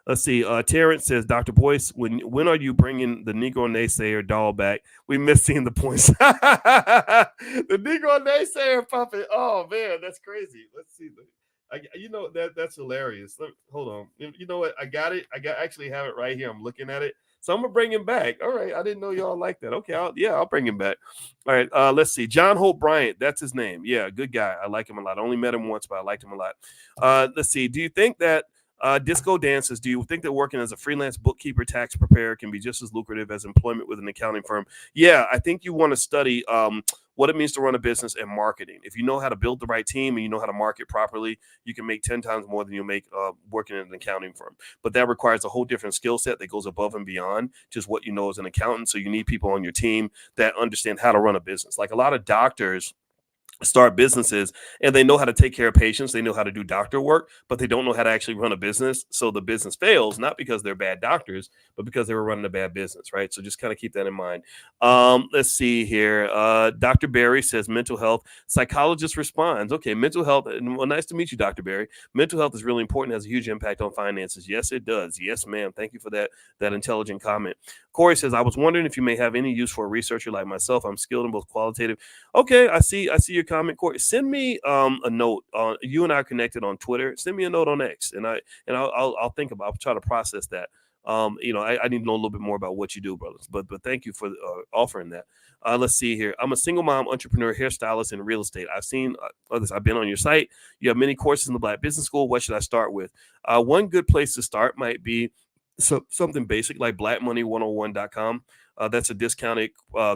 Let's see. Terrence says, Dr. Boyce, when are you bringing the Negro Naysayer doll back? We miss seeing the points. The Negro Naysayer puppet. Oh man, that's crazy. Let's see. That's hilarious. Hold on. You know what? I got it. Actually have it right here. I'm looking at it. So I'm gonna bring him back. All right. I didn't know y'all like that. Okay. I'll bring him back. All right. Let's see. John Hope Bryant. That's his name. Yeah, good guy. I like him a lot. I only met him once, but I liked him a lot. Let's see. Do you think that disco dances, do you think that working as a freelance bookkeeper, tax preparer can be just as lucrative as employment with an accounting firm? Yeah, I think you want to study what it means to run a business and marketing. If you know how to build the right team and you know how to market properly, you can make 10 times more than you'll make working in an accounting firm. But that requires a whole different skill set that goes above and beyond just what you know as an accountant. So you need people on your team that understand how to run a business. Like a lot of doctors start businesses and they know how to take care of patients, they know how to do doctor work, but they don't know how to actually run a business. So the business fails, not because they're bad doctors, but because they were running a bad business, right? So just kind of keep that in mind. Let's see here. Dr. Barry says mental health. Psychologist responds, okay, mental health. Well, nice to meet you, Dr. Barry. Mental health is really important, has a huge impact on finances. Yes, it does. Yes, ma'am. Thank you for that intelligent comment. Corey says, I was wondering if you may have any use for a researcher like myself. I'm skilled in both qualitative. Okay, I see your comment, Corey. Send me a note. You and I are connected on Twitter. Send me a note on X, and I'll think about. I'll try to process that. I need to know a little bit more about what you do, brothers. But thank you for offering that. Let's see here. I'm a single mom, entrepreneur, hairstylist, and real estate. I've seen others. I've been on your site. You have many courses in the Black Business School. What should I start with? One good place to start might be something basic like blackmoney101.com. That's a discounted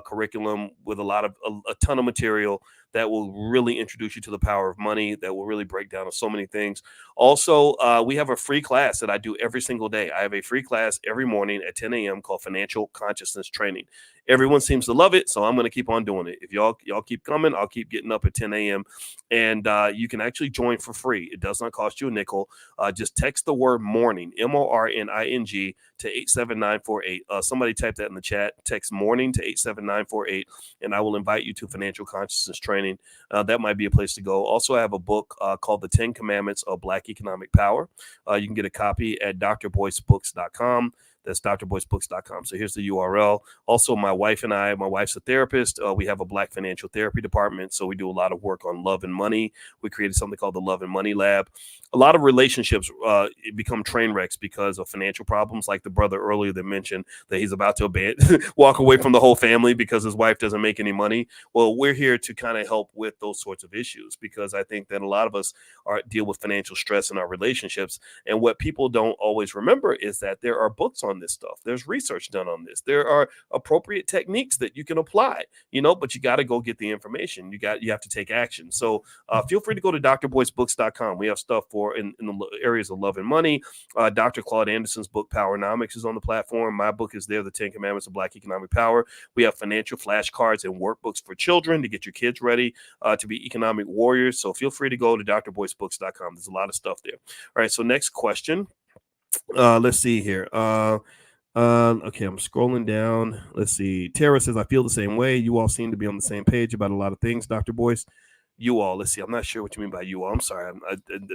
curriculum with a ton of material that will really introduce you to the power of money, that will really break down so many things. Also, we have a free class that I do every single day. I have a free class every morning at 10 a.m. called Financial Consciousness Training. Everyone seems to love it, so I'm going to keep on doing it. If y'all keep coming, I'll keep getting up at 10 a.m. And you can actually join for free. It does not cost you a nickel. Just text the word morning, MORNING, to 87948. Somebody type that in the chat. Text morning to 87948, and I will invite you to Financial Consciousness Training. That might be a place to go. Also, I have a book called The 10 Commandments of Black Economic Power. You can get a copy at drboycebooks.com. That's drboycebooks.com. So here's the URL. Also, my wife's a therapist. We have a Black financial therapy department. So we do a lot of work on love and money. We created something called the Love and Money Lab. A lot of relationships become train wrecks because of financial problems, like the brother earlier that mentioned that he's about to walk away from the whole family because his wife doesn't make any money. Well, we're here to kind of help with those sorts of issues because I think that a lot of us deal with financial stress in our relationships. And what people don't always remember is that there are books on this stuff. There's research done on this. There are appropriate techniques that you can apply, but you got to go get the information. You have to take action. So feel free to go to drboycebooks.com. We have stuff in the areas of love and money. Dr. Claude Anderson's book, Powernomics, is on the platform. My book is there, The 10 Commandments of Black Economic Power. We have financial flashcards and workbooks for children to get your kids ready to be economic warriors. So feel free to go to drboycebooks.com. There's a lot of stuff there. All right, so next question. Let's see here. Okay, I'm scrolling down. Let's see. Tara says, I feel the same way. You all seem to be on the same page about a lot of things, Dr. Boyce. You all. Let's see. I'm not sure what you mean by you all. I'm sorry.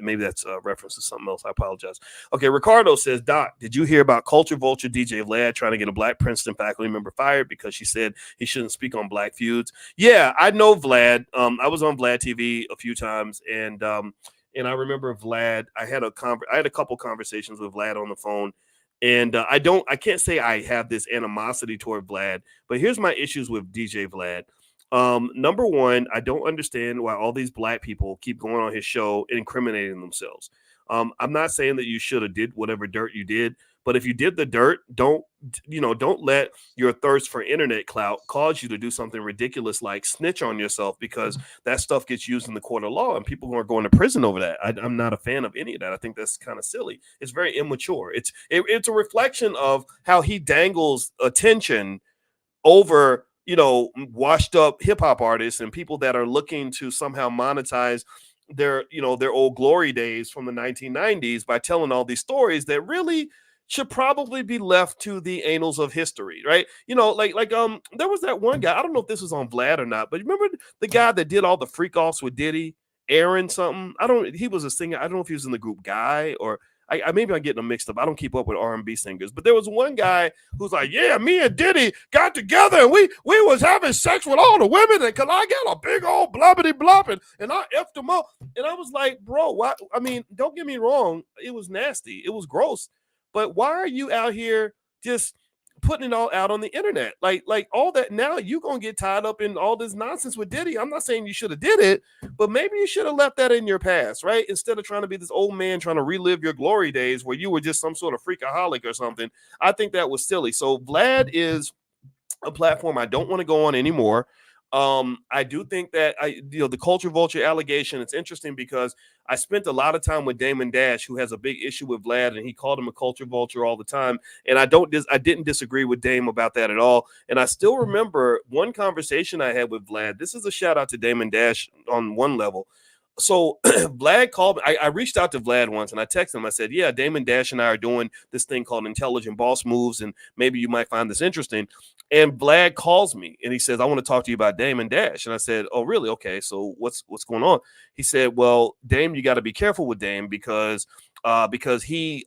Maybe that's a reference to something else. I apologize. Okay. Ricardo says, Doc, did you hear about Culture Vulture DJ Vlad trying to get a black Princeton faculty member fired because she said he shouldn't speak on black feuds? Yeah, I know Vlad. I was on Vlad TV a few times, and I remember Vlad. I had a couple conversations with Vlad on the phone. And I can't say I have this animosity toward Vlad, but here's my issues with DJ Vlad. Number one, I don't understand why all these black people keep going on his show and incriminating themselves. I'm not saying that you should have did whatever dirt you did, but if you did the dirt, don't let your thirst for internet clout cause you to do something ridiculous like snitch on yourself, because that stuff gets used in the court of law and people are going to prison over that. I'm not a fan of any of that. I think that's kind of silly. It's very immature. It's a reflection of how he dangles attention over washed up hip hop artists and people that are looking to somehow monetize their old glory days from the 1990s by telling all these stories that really should probably be left to the annals of history, right? There was that one guy, I don't know if this was on Vlad or not, but remember the guy that did all the freak offs with Diddy, Aaron something? He was a singer. I don't know if he was in the group Guy or maybe I'm getting them mixed up. I don't keep up with R&B singers, but there was one guy who's like, yeah, me and Diddy got together and we was having sex with all the women, and cause I got a big old blubbity blopping and I effed them up. And I was like, bro, why? I mean, don't get me wrong. It was nasty. It was gross. But why are you out here just putting it all out on the internet? Like all that. Now you're going to get tied up in all this nonsense with Diddy. I'm not saying you should have did it, but maybe you should have left that in your past, right? Instead of trying to be this old man trying to relive your glory days where you were just some sort of freakaholic or something. I think that was silly. So Vlad is a platform I don't want to go on anymore. I do think that the Culture Vulture allegation, it's interesting because I spent a lot of time with Damon Dash, who has a big issue with Vlad, and he called him a culture vulture all the time. And I didn't disagree with Dame about that at all. And I still remember one conversation I had with Vlad. This is a shout out to Damon Dash on one level. So Vlad called me. I reached out to Vlad once and I texted him. I said, yeah, Damon Dash and I are doing this thing called Intelligent Boss Moves, and maybe you might find this interesting. And Vlad calls me and he says, I want to talk to you about Damon Dash. And I said, oh, really? Okay. So what's going on? He said, well, Dame, you got to be careful with Dame because he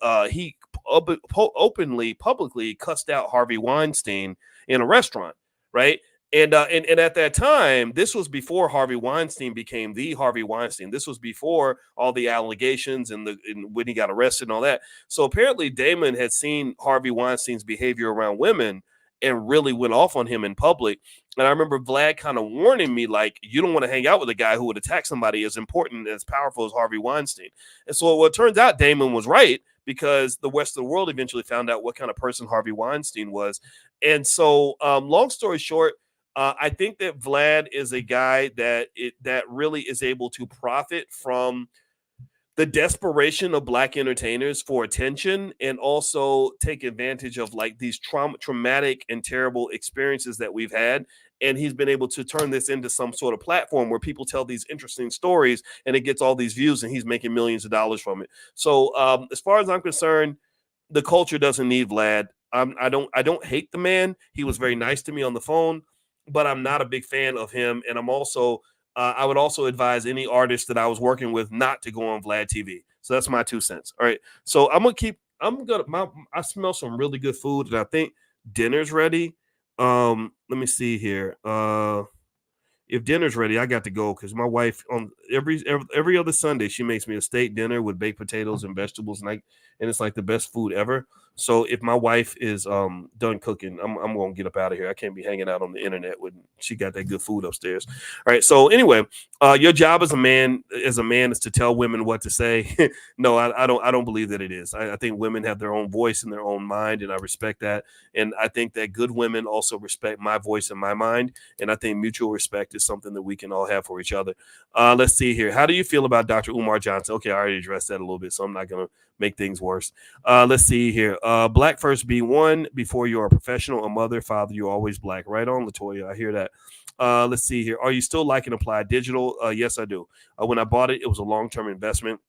openly, publicly cussed out Harvey Weinstein in a restaurant, right? And at that time, this was before Harvey Weinstein became the Harvey Weinstein. This was before all the allegations and when he got arrested and all that. So apparently Damon had seen Harvey Weinstein's behavior around women and really went off on him in public. And I remember Vlad kind of warning me, like, you don't want to hang out with a guy who would attack somebody as important and as powerful as Harvey Weinstein. And so it turns out Damon was right, because the rest of the world eventually found out what kind of person Harvey Weinstein was. And so long story short, I think that Vlad is a guy that really is able to profit from the desperation of black entertainers for attention, and also take advantage of like these traumatic and terrible experiences that we've had. And he's been able to turn this into some sort of platform where people tell these interesting stories and it gets all these views and he's making millions of dollars from it. So as far as I'm concerned, the culture doesn't need Vlad. I don't hate the man. He was very nice to me on the phone, but I'm not a big fan of him. And I'm also, I would also advise any artist that I was working with not to go on Vlad TV. So that's my 2 cents. All right. So I smell some really good food and I think dinner's ready. Let me see here. If dinner's ready, I got to go because my wife on every other Sunday, she makes me a steak dinner with baked potatoes and vegetables, and it's like the best food ever. So if my wife is done cooking, I'm gonna get up out of here. I can't be hanging out on the internet when she got that good food upstairs. All right. So anyway, your job as a man is to tell women what to say. No, I don't believe that it is. I think women have their own voice and their own mind, and I respect that. And I think that good women also respect my voice and my mind. And I think mutual respect is something that we can all have for each other. Let's see here. How do you feel about Dr. Umar Johnson? Okay, I already addressed that a little bit, so I'm not gonna make things worse. Let's see here. Black first be one before you are a professional, a mother, father, you're always black. Right on, Latoya. I hear that. Let's see here. Are you still liking Applied Digital? Yes, I do. When I bought it, it was a long-term investment.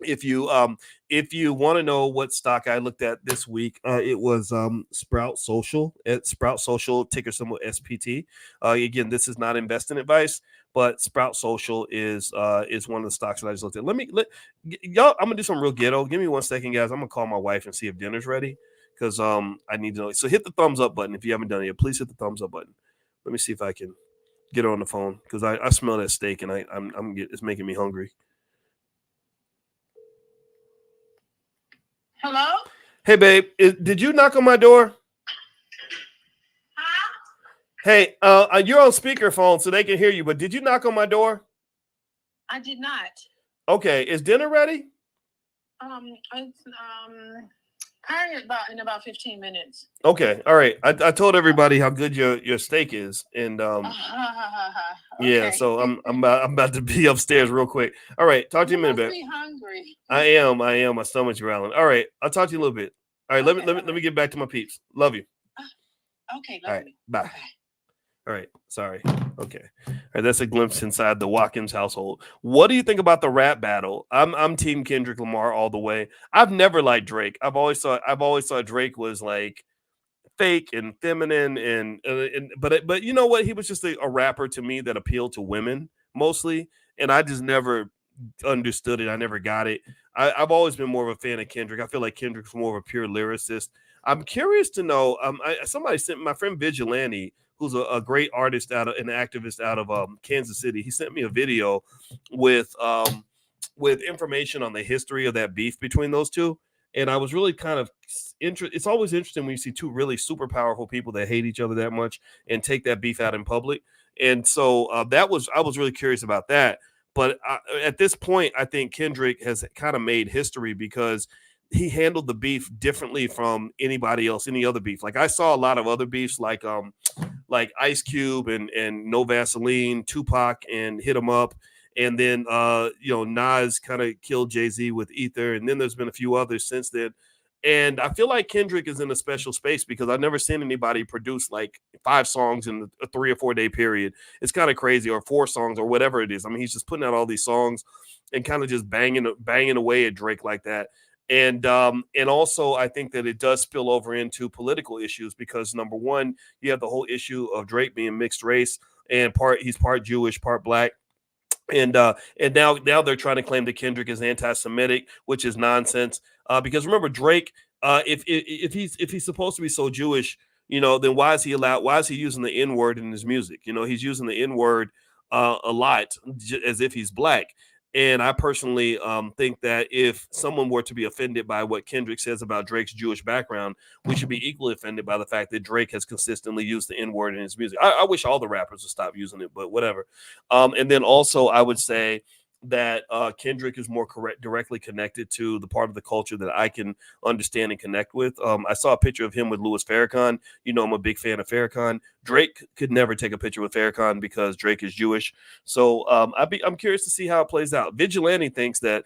If you want to know what stock I looked at this week, it was Sprout Social. At Sprout Social, ticker symbol SPT. Again, this is not investing advice, but Sprout Social is one of the stocks that I just looked at. Y'all, I'm gonna do some real ghetto. Give me 1 second, guys. I'm gonna call my wife and see if dinner's ready, because I need to know. So hit the thumbs up button if you haven't done it yet. Please hit the thumbs up button. Let me see if I can get her on the phone, because I smell that steak and it's making me hungry. Hello? Hey, babe, did you knock on my door? Huh? Hey, you're on speakerphone so they can hear you, but did you knock on my door? I did not. Okay, is dinner ready? It's probably in about 15 minutes. Okay, all right. I told everybody how good your steak is, and yeah, so I'm about to be upstairs real quick. All right, talk to you in a minute, babe. Hungry. I am. My stomach's growling. All right, I'll talk to you a little bit. All right, let me get back to my peeps. Love you. Okay, all right, bye. Okay. All right, sorry. Okay, all right, that's a glimpse inside the Watkins household. What do you think about the rap battle? I'm Team Kendrick Lamar all the way. I've never liked Drake. I've always thought Drake was like fake and feminine, but you know what? He was just a rapper to me that appealed to women mostly, and I just never understood it. I never got it. I've always been more of a fan of Kendrick. I feel like Kendrick's more of a pure lyricist. I'm curious to know. Somebody sent my friend Vigilante, who's a great artist an activist out of Kansas City. He sent me a video with information on the history of that beef between those two. And I was really kind of interested. It's always interesting when you see two really super powerful people that hate each other that much and take that beef out in public. And so I was really curious about that. But at this point, I think Kendrick has kind of made history because he handled the beef differently from anybody else, any other beef. Like I saw a lot of other beefs, like Ice Cube and No Vaseline, Tupac and Hit 'Em Up. And then, Nas kind of killed Jay-Z with Ether. And then there's been a few others since then. And I feel like Kendrick is in a special space because I've never seen anybody produce like 5 songs in a 3 or 4 day period. It's kind of crazy, or 4 songs or whatever it is. I mean, he's just putting out all these songs and kind of just banging away at Drake like that. And also I think that it does spill over into political issues because number one, you have the whole issue of Drake being mixed race and he's part Jewish, part black. And now they're trying to claim that Kendrick is anti-Semitic, which is nonsense. Because remember, Drake, if he's supposed to be so Jewish, then why is he using the N-word in his music? He's using the N-word a lot, as if he's black. And I personally think that if someone were to be offended by what Kendrick says about Drake's Jewish background, we should be equally offended by the fact that Drake has consistently used the N-word in his music. I wish all the rappers would stop using it, but whatever. And then also I would say that Kendrick is more directly connected to the part of the culture that I can understand and connect with. I saw a picture of him with Louis Farrakhan. I'm a big fan of Farrakhan. Drake could never take a picture with Farrakhan because Drake is Jewish. So I'm curious to see how it plays out. Vigilante thinks that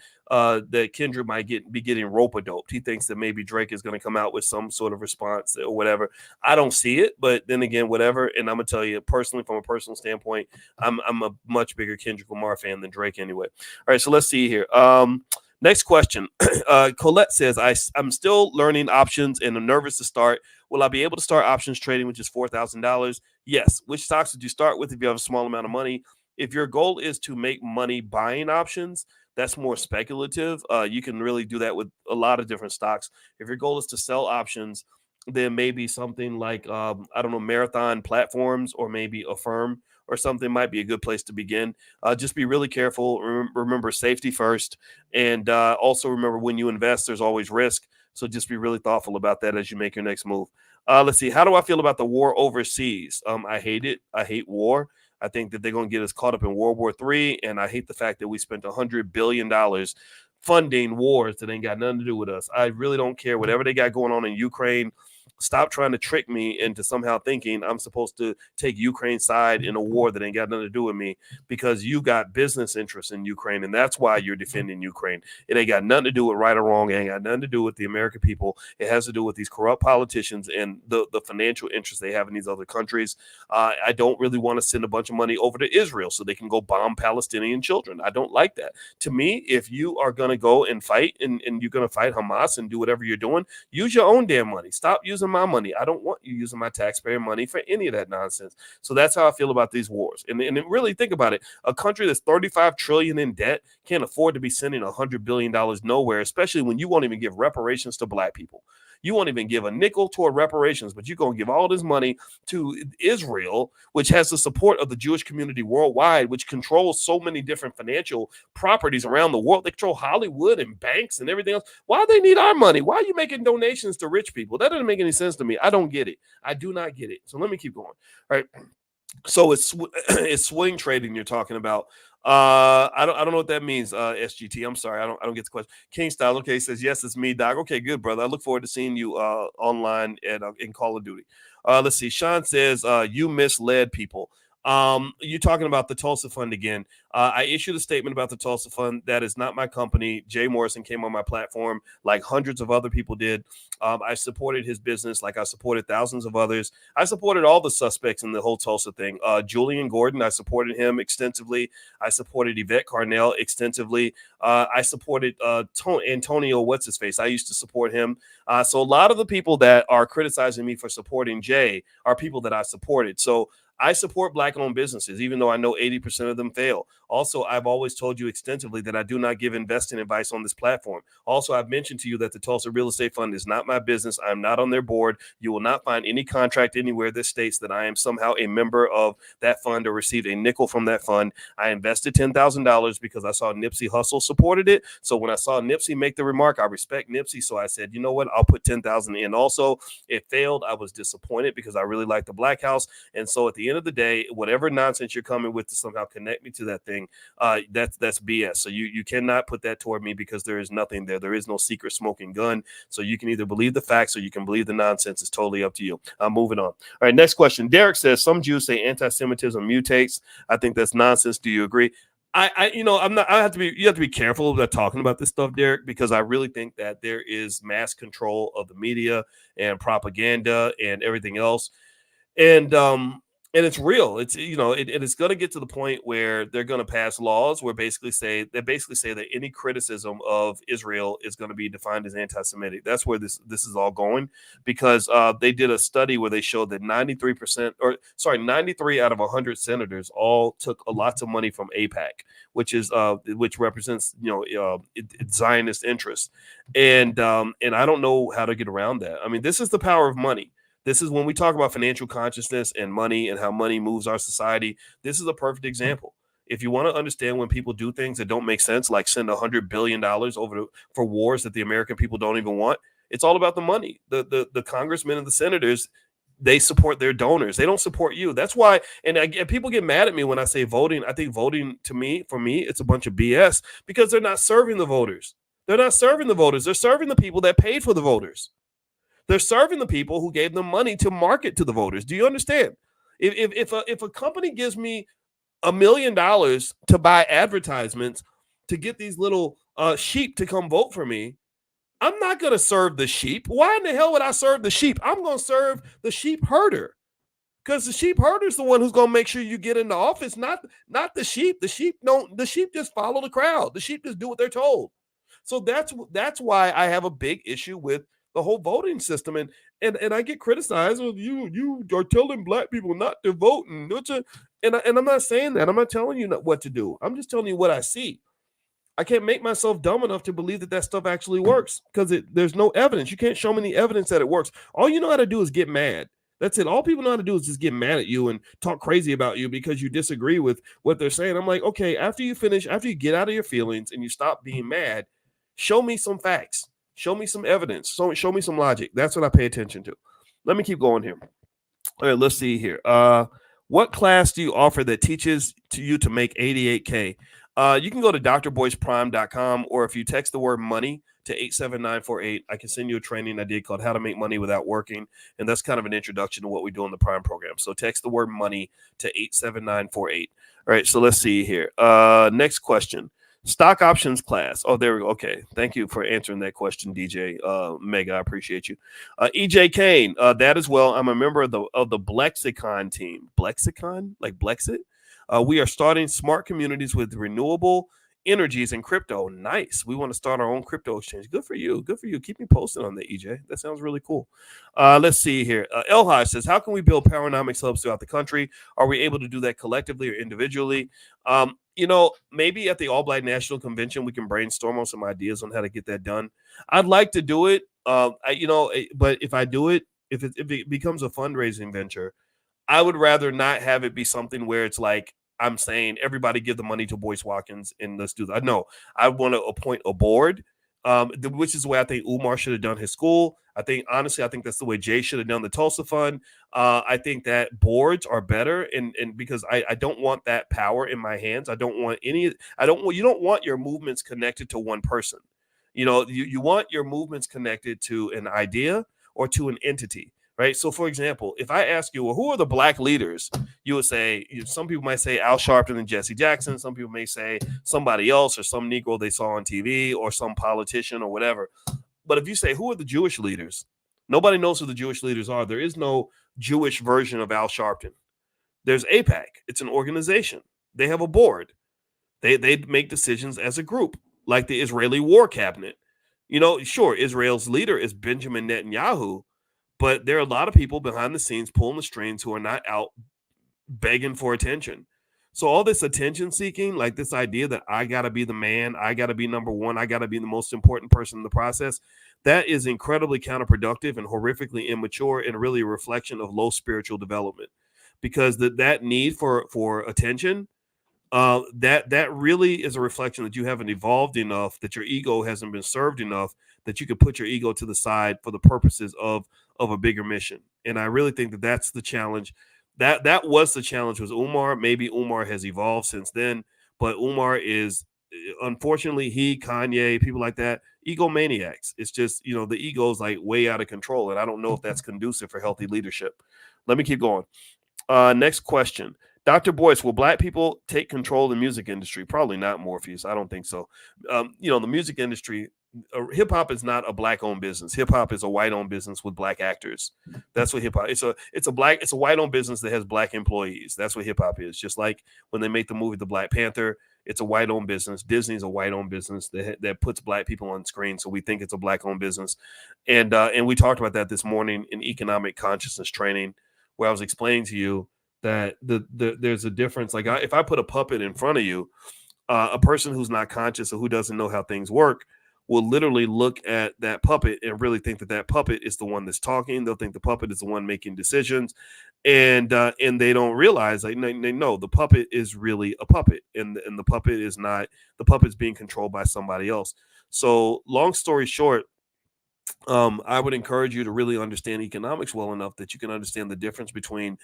Kendrick might be getting rope-a-doped. He thinks that maybe Drake is going to come out with some sort of response or whatever. I don't see it, but then again, whatever. And I'm gonna tell you personally, from a personal standpoint, I'm a much bigger Kendrick Lamar fan than Drake anyway. All right, so let's see here. Next question. Colette says, I'm still learning options and I'm nervous to start. Will I be able to start options trading, which is $4,000? Yes. Which stocks would you start with if you have a small amount of money? If your goal is to make money buying options, that's more speculative. You can really do that with a lot of different stocks. If your goal is to sell options, then maybe something like, Marathon Platforms or maybe Affirm or something might be a good place to begin. Just be really careful. Remember safety first. And also remember when you invest, there's always risk. So just be really thoughtful about that as you make your next move. Let's see. How do I feel about the war overseas? I hate it. I hate war. I think that they're going to get us caught up in World War III. And I hate the fact that we spent $100 billion funding wars that ain't got nothing to do with us. I really don't care. Whatever they got going on in Ukraine, Stop trying to trick me into somehow thinking I'm supposed to take Ukraine's side in a war that ain't got nothing to do with me, because you got business interests in Ukraine, and that's why you're defending Ukraine. It ain't got nothing to do with right or wrong. It ain't got nothing to do with the American people. It has to do with these corrupt politicians and the financial interests they have in these other countries. I don't really want to send a bunch of money over to Israel so they can go bomb Palestinian children. I don't like that. To me, if you are going to go and fight and you're going to fight Hamas and do whatever you're doing, use your own damn money. Stop using my money. I don't want you using my taxpayer money for any of that nonsense. So that's how I feel about these wars. And really think about it. A country that's $35 trillion in debt can't afford to be sending $100 billion nowhere, especially when you won't even give reparations to black people. You won't even give a nickel toward reparations, but you're going to give all this money to Israel, which has the support of the Jewish community worldwide, which controls so many different financial properties around the world. They control Hollywood and banks and everything else. Why do they need our money? Why are you making donations to rich people? That doesn't make any sense to me. I don't get it. I do not get it. So let me keep going. All right. So it's swing trading you're talking about. I don't know what that means. SGT. I'm sorry. I don't get the question. King Style. Okay, says yes, it's me, Doc. Okay, good, brother. I look forward to seeing you online at in Call of Duty. Let's see. Sean says you misled people. You're talking about the Tulsa Fund again. I issued a statement about the Tulsa Fund. That is not my company. Jay Morrison came on my platform like hundreds of other people did. I supported his business like I supported thousands of others. I supported all the suspects in the whole Tulsa thing. Julian Gordon, I supported him extensively. I supported Yvette Carnell extensively. I supported Antonio What's-His-Face. I used to support him. So a lot of the people that are criticizing me for supporting Jay are people that I supported. So I support Black-owned businesses, even though I know 80% of them fail. Also, I've always told you extensively that I do not give investing advice on this platform. Also, I've mentioned to you that the Tulsa Real Estate Fund is not my business. I'm not on their board. You will not find any contract anywhere that states that I am somehow a member of that fund or received a nickel from that fund. I invested $10,000 because I saw Nipsey Hussle supported it. So when I saw Nipsey make the remark, I respect Nipsey. So I said, you know what? I'll put $10,000 in. Also, it failed. I was disappointed because I really like the Black House. And so at the end of the day, whatever nonsense you're coming with to somehow connect me to that thing, that's BS. So you cannot put that toward me because there is nothing there. There is no secret smoking gun. So you can either believe the facts or you can believe the nonsense. It's totally up to you. I'm moving on. All right, next question. Derek says some Jews say anti-Semitism mutates. I think that's nonsense. Do you agree? You have to be careful about talking about this stuff, Derek, because I really think that there is mass control of the media and propaganda and everything else. And it's real. It's it's going to get to the point where they're going to pass laws where basically say that any criticism of Israel is going to be defined as anti-Semitic. That's where this is all going, because they did a study where they showed that 93 out of 100 senators all took lots of money from AIPAC, which represents Zionist interests, and I don't know how to get around that. I mean, this is the power of money. This is when we talk about financial consciousness and money and how money moves our society. This is a perfect example. If you want to understand when people do things that don't make sense, like send $100 billion for wars that the American people don't even want, it's all about the money. The congressmen and the senators, they support their donors. They don't support you. That's why, and people get mad at me when I say voting. I think voting, for me, it's a bunch of BS because they're not serving the voters. They're not serving the voters. They're serving the people that paid for the voters. They're serving the people who gave them money to market to the voters. Do you understand? If a company gives me $1 million to buy advertisements to get these little sheep to come vote for me, I'm not going to serve the sheep. Why in the hell would I serve the sheep? I'm going to serve the sheep herder, because the sheep herder is the one who's going to make sure you get into office, not the sheep. The sheep just follow the crowd. The sheep just do what they're told. So that's why I have a big issue with the whole voting system, and I get criticized. Well, you are telling Black people not to vote, and I'm not saying that. I'm not telling you what to do. I'm just telling you what I see. I can't make myself dumb enough to believe that stuff actually works because there's no evidence. You can't show me any evidence that it works. All you know how to do is get mad. That's it. All people know how to do is just get mad at you and talk crazy about you because you disagree with what they're saying. I'm like, okay, after you get out of your feelings and you stop being mad, show me some facts. Show me some evidence. Show me some logic. That's what I pay attention to. Let me keep going here. All right, let's see here. What class do you offer that teaches you to make $88K? You can go to drboyceprime.com, or if you text the word money to 87948, I can send you a training I did called How to Make Money Without Working. And that's kind of an introduction to what we do in the Prime program. So text the word money to 87948. All right, so let's see here. Next question. Stock options class. Oh, there we go. Okay. Thank you for answering that question, DJ Mega. I appreciate you. EJ Kane, that as well. I'm a member of the Blexicon team. Blexicon? Like Blexit? We are starting smart communities with renewable energies and crypto. Nice. We want to start our own crypto exchange. Good for you. Good for you. Keep me posted on that, EJ. That sounds really cool. Let's see here. Elhaj says, how can we build Powernomics hubs throughout the country? Are we able to do that collectively or individually? Maybe at the All Black National Convention, we can brainstorm on some ideas on how to get that done. I'd like to do it. But if I do it, if it becomes a fundraising venture, I would rather not have it be something where it's like I'm saying everybody give the money to Boyce Watkins and let's do that. No, I want to appoint a board, which is the way I think Umar should have done his school. I think that's the way Jay should have done the Tulsa Fund. I think that boards are better, and because I don't want that power in my hands. You don't want your movements connected to one person. You want your movements connected to an idea or to an entity. Right. So, for example, if I ask you, well, who are the Black leaders? You would say, some people might say Al Sharpton and Jesse Jackson. Some people may say somebody else or some Negro they saw on TV or some politician or whatever. But if you say, who are the Jewish leaders? Nobody knows who the Jewish leaders are. There is no Jewish version of Al Sharpton. There's AIPAC. It's an organization. They have a board. They make decisions as a group, like the Israeli War Cabinet. Sure, Israel's leader is Benjamin Netanyahu. But there are a lot of people behind the scenes pulling the strings who are not out begging for attention. So all this attention seeking, like this idea that I got to be the man, I got to be number one, I got to be the most important person in the process, that is incredibly counterproductive and horrifically immature and really a reflection of low spiritual development. Because that need for attention, that really is a reflection that you haven't evolved enough, that your ego hasn't been served enough, that you could put your ego to the side for the purposes of a bigger mission. And I really think that that's the challenge. That was the challenge with Umar. Maybe Umar has evolved since then, but Umar is, unfortunately, Kanye, people like that, egomaniacs. It's just, the ego is like way out of control. And I don't know if that's conducive for healthy leadership. Let me keep going. Next question. Dr. Boyce, will Black people take control of the music industry? Probably not, Morpheus. I don't think so. The music industry, hip hop is not a Black-owned business. Hip hop is a white-owned business with Black actors. That's what hip hop. It's a white-owned business that has Black employees. That's what hip hop is. Just like when they make the movie The Black Panther, it's a white-owned business. Disney's a white-owned business that puts Black people on screen, so we think it's a Black-owned business. And we talked about that this morning in economic consciousness training, where I was explaining to you that there's a difference. Like if I put a puppet in front of you, a person who's not conscious or who doesn't know how things work will literally look at that puppet and really think that puppet is the one that's talking. They'll think the puppet is the one making decisions, and they don't realize they know the puppet is really a puppet, and the puppet is not, the puppet's being controlled by somebody else. So long story short, I would encourage you to really understand economics well enough that you can understand the difference between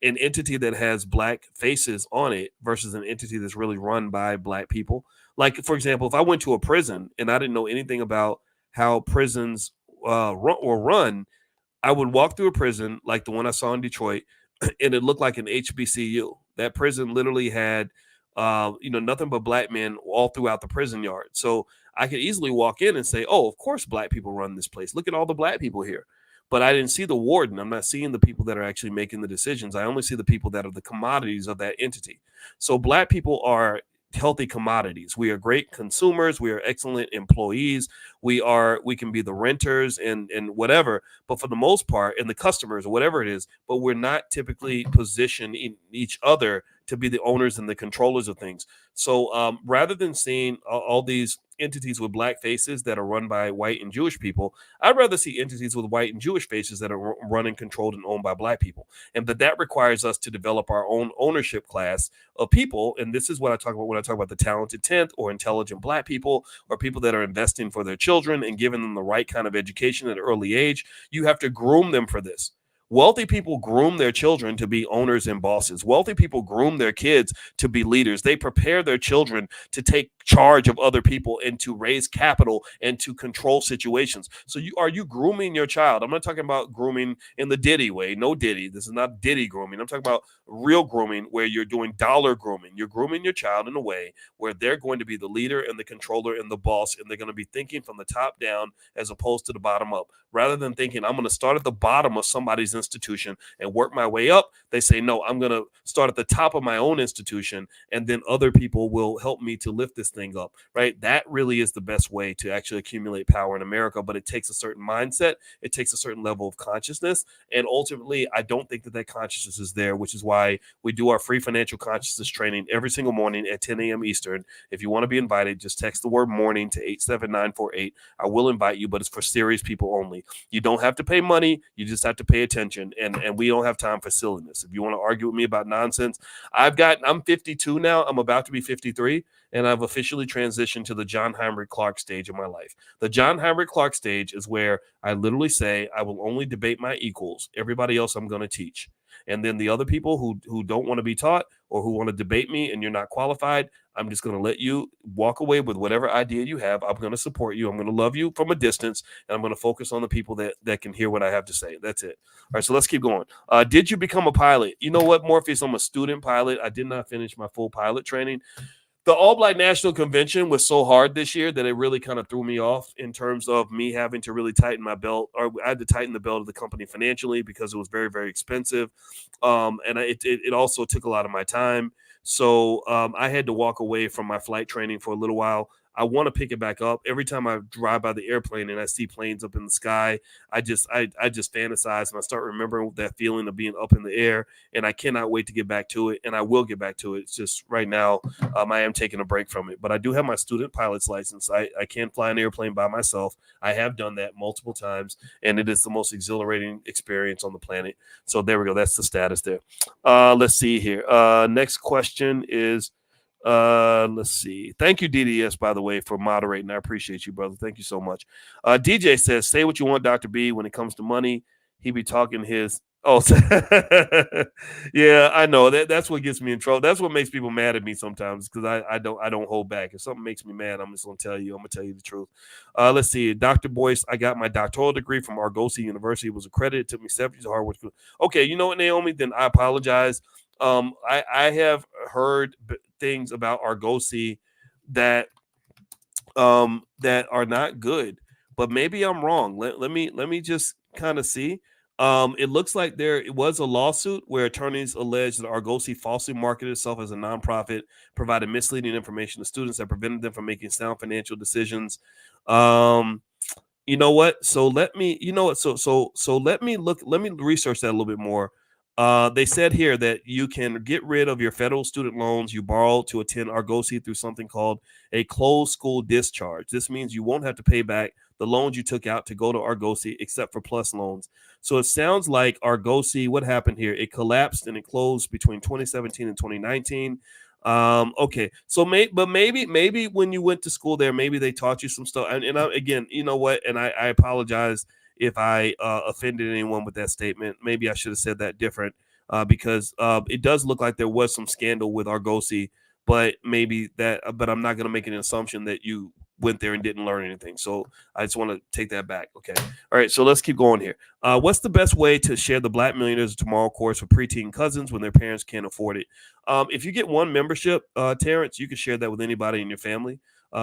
an entity that has Black faces on it versus an entity that's really run by Black people. Like, for example, if I went to a prison and I didn't know anything about how prisons run, I would walk through a prison like the one I saw in Detroit, and it looked like an HBCU. That prison literally had, nothing but Black men all throughout the prison yard. So I could easily walk in and say, oh, of course Black people run this place. Look at all the Black people here. But I didn't see the warden. I'm not seeing the people that are actually making the decisions. I only see the people that are the commodities of that entity. So Black people are healthy commodities. We are great consumers. We are excellent employees. We can be the renters and whatever, but for the most part, and the customers or whatever it is, but we're not typically positioned in each other to be the owners and the controllers of things. So rather than seeing all these entities with Black faces that are run by white and Jewish people, I'd rather see entities with white and Jewish faces that are run and controlled and owned by Black people. And that requires us to develop our own ownership class of people. And this is what I talk about when I talk about the talented 10th or intelligent Black people, or people that are investing for their children and giving them the right kind of education at an early age. You have to groom them for this. Wealthy people groom their children to be owners and bosses. Wealthy people groom their kids to be leaders. They prepare their children to take charge of other people and to raise capital and to control situations. So are you grooming your child? I'm not talking about grooming in the Diddy way. No Diddy. This is not Diddy grooming. I'm talking about real grooming where you're doing dollar grooming. You're grooming your child in a way where they're going to be the leader and the controller and the boss, and they're going to be thinking from the top down as opposed to the bottom up. Rather than thinking, I'm going to start at the bottom of somebody's institution and work my way up, they say, no, I'm going to start at the top of my own institution, and then other people will help me to lift this thing up, right? That really is the best way to actually accumulate power in America, but it takes a certain mindset. It takes a certain level of consciousness, and ultimately, I don't think that consciousness is there, which is why we do our free financial consciousness training every single morning at 10 a.m. Eastern. If you want to be invited, just text the word morning to 87948. I will invite you, but it's for serious people only. You don't have to pay money. You just have to pay attention. And we don't have time for silliness. If you want to argue with me about nonsense, I'm 52 now. I'm about to be 53. And I've officially transitioned to the John Heinrich Clark stage of my life. The John Heinrich Clark stage is where I literally say, I will only debate my equals. Everybody else I'm going to teach. And then the other people who don't want to be taught or who want to debate me and you're not qualified, I'm just going to let you walk away with whatever idea you have. I'm going to support you. I'm going to love you from a distance, and I'm going to focus on the people that can hear what I have to say. That's it. All right, so let's keep going. Did you become a pilot? You know what, Morpheus? I'm a student pilot. I did not finish my full pilot training. The All Black National Convention was so hard this year that it really kind of threw me off in terms of me having to really tighten my belt, or I had to tighten the belt of the company financially because it was very, very expensive. And it also took a lot of my time. So I had to walk away from my flight training for a little while. I want to pick it back up. Every time I drive by the airplane and I see planes up in the sky, I just fantasize and I start remembering that feeling of being up in the air, and I cannot wait to get back to it, and I will get back to it. It's just right now I am taking a break from it, but I do have my student pilot's license. I can fly an airplane by myself. I have done that multiple times, and it is the most exhilarating experience on the planet. So there we go. That's the status there. Let's see here. Next question is, let's see. Thank you, DDS, by the way, for moderating. I appreciate you, brother. Thank you so much. DJ says, say what you want, Dr. B. When it comes to money, he be talking his. Oh, yeah, I know that's what gets me in trouble. That's what makes people mad at me sometimes, because I don't hold back. If something makes me mad, I'm just gonna tell you. I'm gonna tell you the truth. Let's see, Dr. Boyce. I got my doctoral degree from Argosy University. It was accredited. It took me 7 years of hard work. Okay, you know what, Naomi? Then I apologize. I have heard things about Argosy that are not good, but maybe I'm wrong. Let me just kind of see. It looks like there was a lawsuit where attorneys alleged that Argosy falsely marketed itself as a nonprofit, provided misleading information to students that prevented them from making sound financial decisions. You know what? So let me, you know what? So let me research that a little bit more. They said here that you can get rid of your federal student loans you borrowed to attend Argosy through something called a closed school discharge. This means you won't have to pay back the loans you took out to go to Argosy, except for PLUS loans. So it sounds like Argosy, what happened here? It collapsed and it closed between 2017 and 2019. Okay, so maybe when you went to school there, maybe they taught you some stuff. And again, you know what? And I apologize if I offended anyone with that statement. Maybe I should have said that different, because it does look like there was some scandal with Argosy, but but I'm not going to make an assumption that you went there and didn't learn anything. So I just want to take that back. Okay. All right. So let's keep going here. What's the best way to share the Black Millionaires of Tomorrow course for preteen cousins when their parents can't afford it? If you get one membership, Terrence, you can share that with anybody in your family.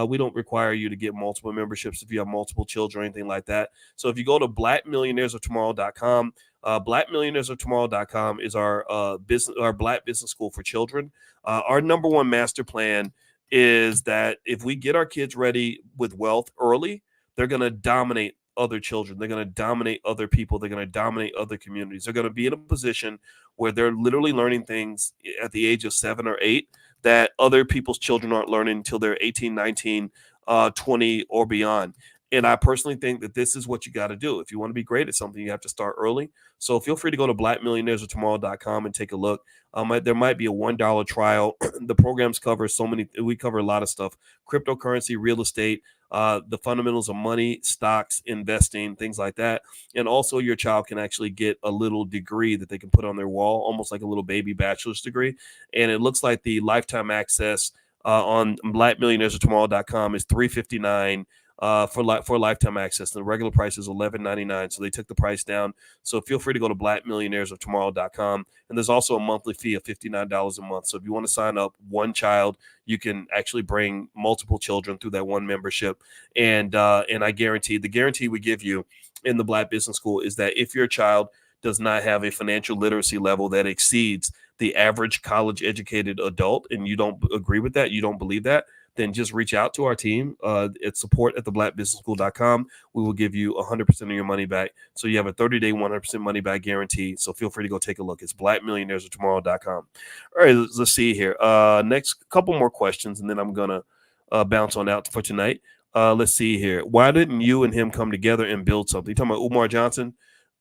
We don't require you to get multiple memberships if you have multiple children or anything like that. So if you go to blackmillionairesoftomorrow.com, blackmillionairesoftomorrow.com is our Black business school for children. Our number one master plan is that if we get our kids ready with wealth early, they're going to dominate other children. They're going to dominate other people. They're going to dominate other communities. They're going to be in a position where they're literally learning things at the age of 7 or 8 that other people's children aren't learning until they're 18, 19, 20 or beyond. And I personally think that this is what you got to do. If you want to be great at something, you have to start early. So feel free to go to blackmillionairesoftomorrow.com and take a look. There might be a $1 trial. The programs cover we cover a lot of stuff: cryptocurrency, real estate, the fundamentals of money, stocks, investing, things like that. And also your child can actually get a little degree that they can put on their wall, almost like a little baby bachelor's degree. And it looks like the lifetime access on blackmillionairesoftomorrow.com is $359 for lifetime access. The regular price is $11.99, so they took the price down. So feel free to go to blackmillionairesoftomorrow.com, and there's also a monthly fee of $59 a month. So if you want to sign up one child, you can actually bring multiple children through that one membership. And I guarantee, the guarantee we give you in the Black Business School is that if your child does not have a financial literacy level that exceeds the average college educated adult, and you don't agree with that, you don't believe that, then just reach out to our team at support@theblackbusinessschool.com. We will give you 100% of your money back. So you have a 30-day 100% money back guarantee. So feel free to go take a look. It's blackmillionairesoftomorrow.com. All right, let's see here. Next couple more questions, and then I'm going to bounce on out for tonight. Let's see here. Why didn't you and him come together and build something? You talking about Umar Johnson?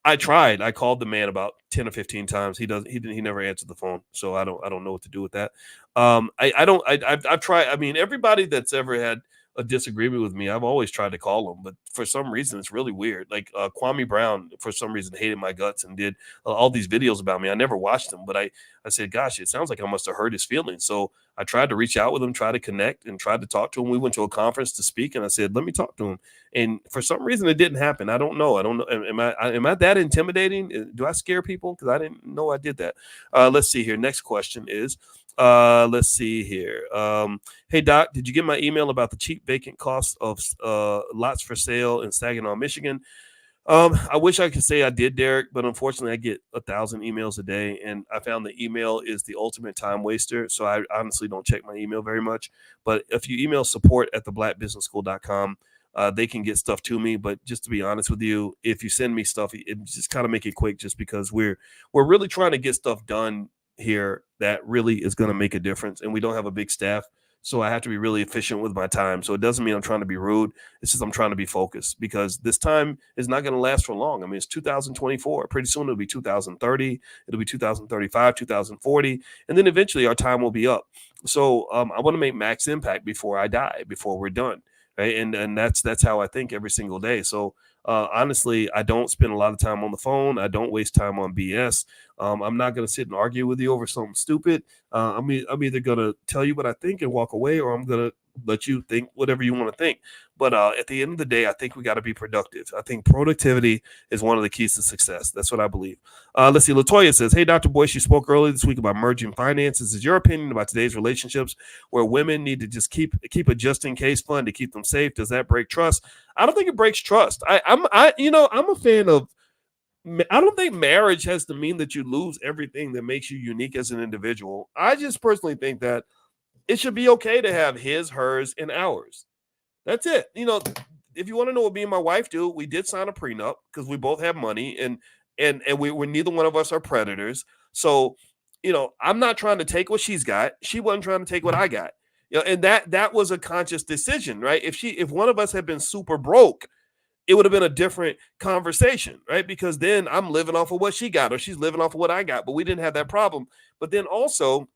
I tried. I called the man about 10 or 15 times. He never answered the phone. So I don't know what to do with that. I've tried. I mean, everybody that's ever had a disagreement with me, I've always tried to call them, but for some reason it's really weird. Like Kwame Brown, for some reason, hated my guts and did all these videos about me. I never watched them, but I said, gosh, it sounds like I must have hurt his feelings. So I tried to reach out with him, try to connect, and tried to talk to him. We went to a conference to speak, and I said, let me talk to him. And for some reason, it didn't happen. I don't know. Am I that intimidating? Do I scare people? Because I didn't know I did that. Let's see here. Next question is, let's see here. Hey, Doc, did you get my email about the cheap vacant cost of lots for sale in Saginaw, Michigan? I wish I could say I did, Derek, but unfortunately I get 1,000 emails a day, and I found the email is the ultimate time waster. So I honestly don't check my email very much. But if you email support@theblackbusinessschool.com, they can get stuff to me. But just to be honest with you, if you send me stuff, it just kind of make it quick, just because we're really trying to get stuff done here that really is going to make a difference, and we don't have a big staff. So I have to be really efficient with my time. So it doesn't mean I'm trying to be rude. It's just I'm trying to be focused, because this time is not going to last for long. I mean, it's 2024. Pretty soon it'll be 2030. It'll be 2035, 2040. And then eventually our time will be up. So I want to make max impact before I die, before we're done. Right. And that's how I think every single day. So honestly, I don't spend a lot of time on the phone. I don't waste time on BS. I'm not going to sit and argue with you over something stupid. I'm either going to tell you what I think and walk away, or I'm going to let you think whatever you want to think. But at the end of the day, I think we got to be productive. I think productivity is one of the keys to success. That's what I believe. Let's see. Latoya says, hey, Dr. Boyce, you spoke earlier this week about merging finances. Is your opinion about today's relationships where women need to just keep a just in case fund to keep them safe? Does that break trust? I don't think it breaks trust. I'm a fan of, I don't think marriage has to mean that you lose everything that makes you unique as an individual. I just personally think that it should be okay to have his, hers, and ours. That's it. If you want to know what me and my wife do, we did sign a prenup because we both have money, and we're neither one of us are predators. So, I'm not trying to take what she's got. She wasn't trying to take what I got. And that was a conscious decision, right? If one of us had been super broke, it would have been a different conversation, right? Because then I'm living off of what she got, or she's living off of what I got, but we didn't have that problem. But then also,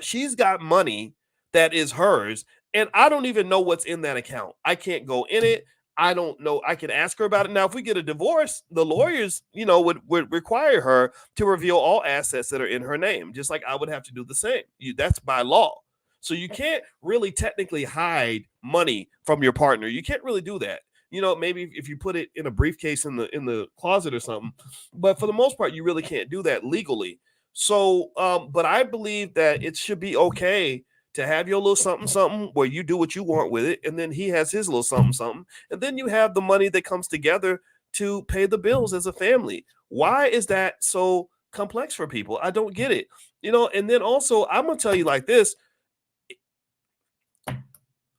she's got money that is hers, and I don't even know what's in that account. I can't go in it. I don't know. I can ask her about it. Now, if we get a divorce, the lawyers, would require her to reveal all assets that are in her name, just like I would have to do the same. That's by law. So you can't really technically hide money from your partner. You can't really do that. Maybe if you put it in a briefcase in the closet or something, but for the most part, you really can't do that legally. So, but I believe that it should be okay to have your little something, something where you do what you want with it. And then he has his little something, something. And then you have the money that comes together to pay the bills as a family. Why is that so complex for people? I don't get it. And then also, I'm going to tell you like this.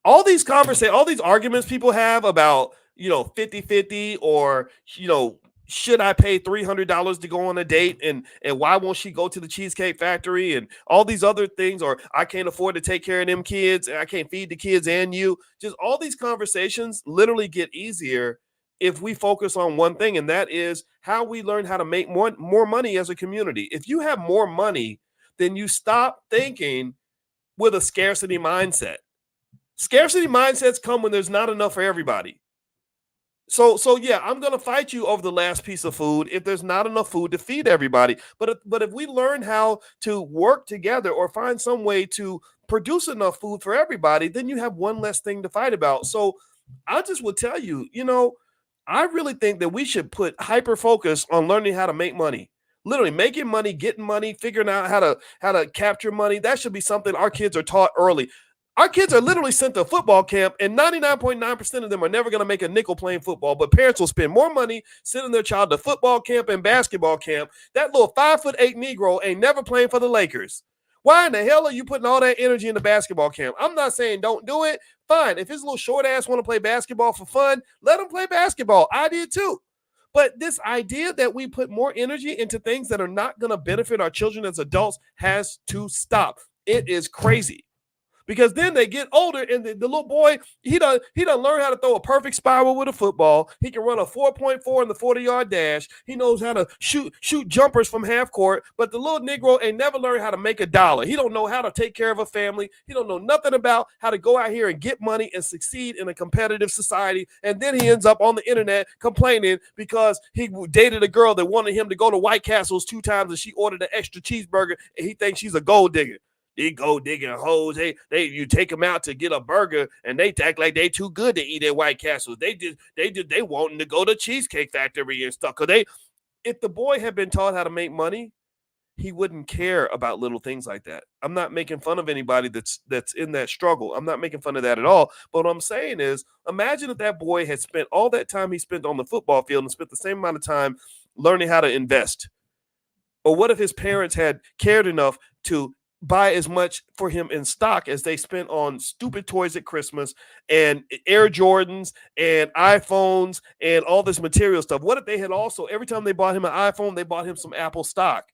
All these conversations, all these arguments people have about, 50-50 or, should I pay $300 to go on a date, and why won't she go to the Cheesecake Factory, and all these other things, or I can't afford to take care of them kids, and I can't feed the kids and you. Just all these conversations literally get easier if we focus on one thing, and that is how we learn how to make more money as a community. If you have more money, then you stop thinking with a scarcity mindset. Scarcity mindsets come when there's not enough for everybody. So yeah, I'm gonna fight you over the last piece of food if there's not enough food to feed everybody. But if we learn how to work together or find some way to produce enough food for everybody, then you have one less thing to fight about. So I just will tell you, I really think that we should put hyper focus on learning how to make money. Literally making money, getting money, figuring out how to capture money. That should be something our kids are taught early. Our kids are literally sent to football camp, and 99.9% of them are never going to make a nickel playing football. But parents will spend more money sending their child to football camp and basketball camp. That little 5'8" Negro ain't never playing for the Lakers. Why in the hell are you putting all that energy in the basketball camp? I'm not saying don't do it. Fine. If his little short ass want to play basketball for fun, let him play basketball. I did too. But this idea that we put more energy into things that are not going to benefit our children as adults has to stop. It is crazy. Because then they get older, and the little boy, he done learn how to throw a perfect spiral with a football. He can run a 4.4 in the 40-yard dash. He knows how to shoot jumpers from half court. But the little Negro ain't never learned how to make a dollar. He don't know how to take care of a family. He don't know nothing about how to go out here and get money and succeed in a competitive society. And then he ends up on the internet complaining because he dated a girl that wanted him to go to White Castle's 2 times, and she ordered an extra cheeseburger, and he thinks she's a gold digger. They go digging holes. You take them out to get a burger, and they act like they too good to eat at White Castle. They wanting to go to Cheesecake Factory and stuff. If the boy had been taught how to make money, he wouldn't care about little things like that. I'm not making fun of anybody that's in that struggle. I'm not making fun of that at all. But what I'm saying is, imagine if that boy had spent all that time he spent on the football field and spent the same amount of time learning how to invest. Or what if his parents had cared enough to buy as much for him in stock as they spent on stupid toys at Christmas and Air Jordans and iPhones and all this material stuff? What if they had also, every time they bought him an iPhone, they bought him some Apple stock?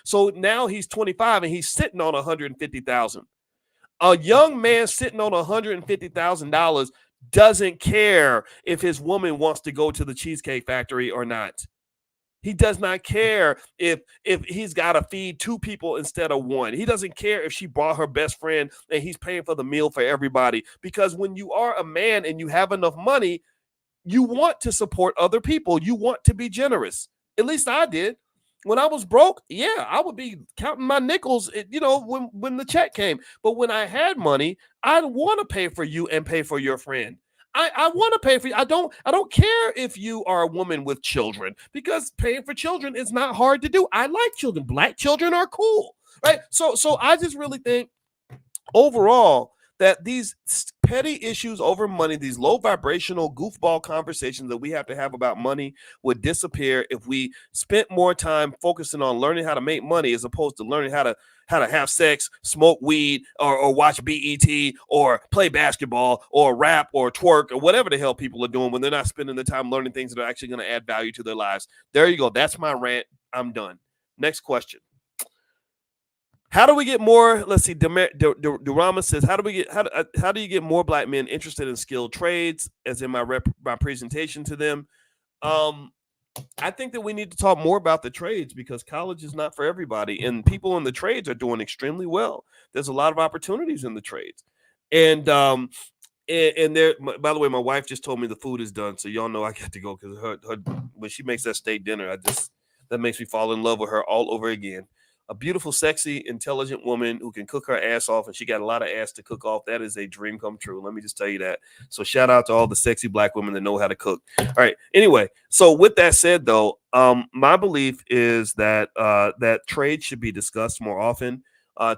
So now he's 25 and he's sitting on $150,000. A young man sitting on $150,000 doesn't care if his woman wants to go to the Cheesecake Factory or not. He does not care if he's got to feed 2 people instead of 1. He doesn't care if she brought her best friend and he's paying for the meal for everybody. Because when you are a man and you have enough money, you want to support other people. You want to be generous. At least I did. When I was broke, yeah, I would be counting my nickels, when the check came. But when I had money, I'd want to pay for you and pay for your friend. I want to pay for you. I don't care if you are a woman with children, because paying for children is not hard to do. I like children. Black children are cool, right? So I just really think overall that these petty issues over money, these low vibrational goofball conversations that we have to have about money, would disappear if we spent more time focusing on learning how to make money as opposed to learning how to have sex, smoke weed, or watch BET, or play basketball, or rap, or twerk, or whatever the hell people are doing when they're not spending the time learning things that are actually going to add value to their lives. There you go. That's my rant. I'm done. Next question. How do we get more? Let's see. Durama says, how do you get more Black men interested in skilled trades? As in my presentation to them, I think that we need to talk more about the trades, because college is not for everybody, and people in the trades are doing extremely well. There's a lot of opportunities in the trades, and there. By the way, my wife just told me the food is done, so y'all know I got to go, because her when she makes that steak dinner, that makes me fall in love with her all over again. A beautiful, sexy, intelligent woman who can cook her ass off, and she got a lot of ass to cook off. That is a dream come true. Let me just tell you that. So shout out to all the sexy Black women that know how to cook. All right. Anyway, so with that said, though, my belief is that that trade should be discussed more often.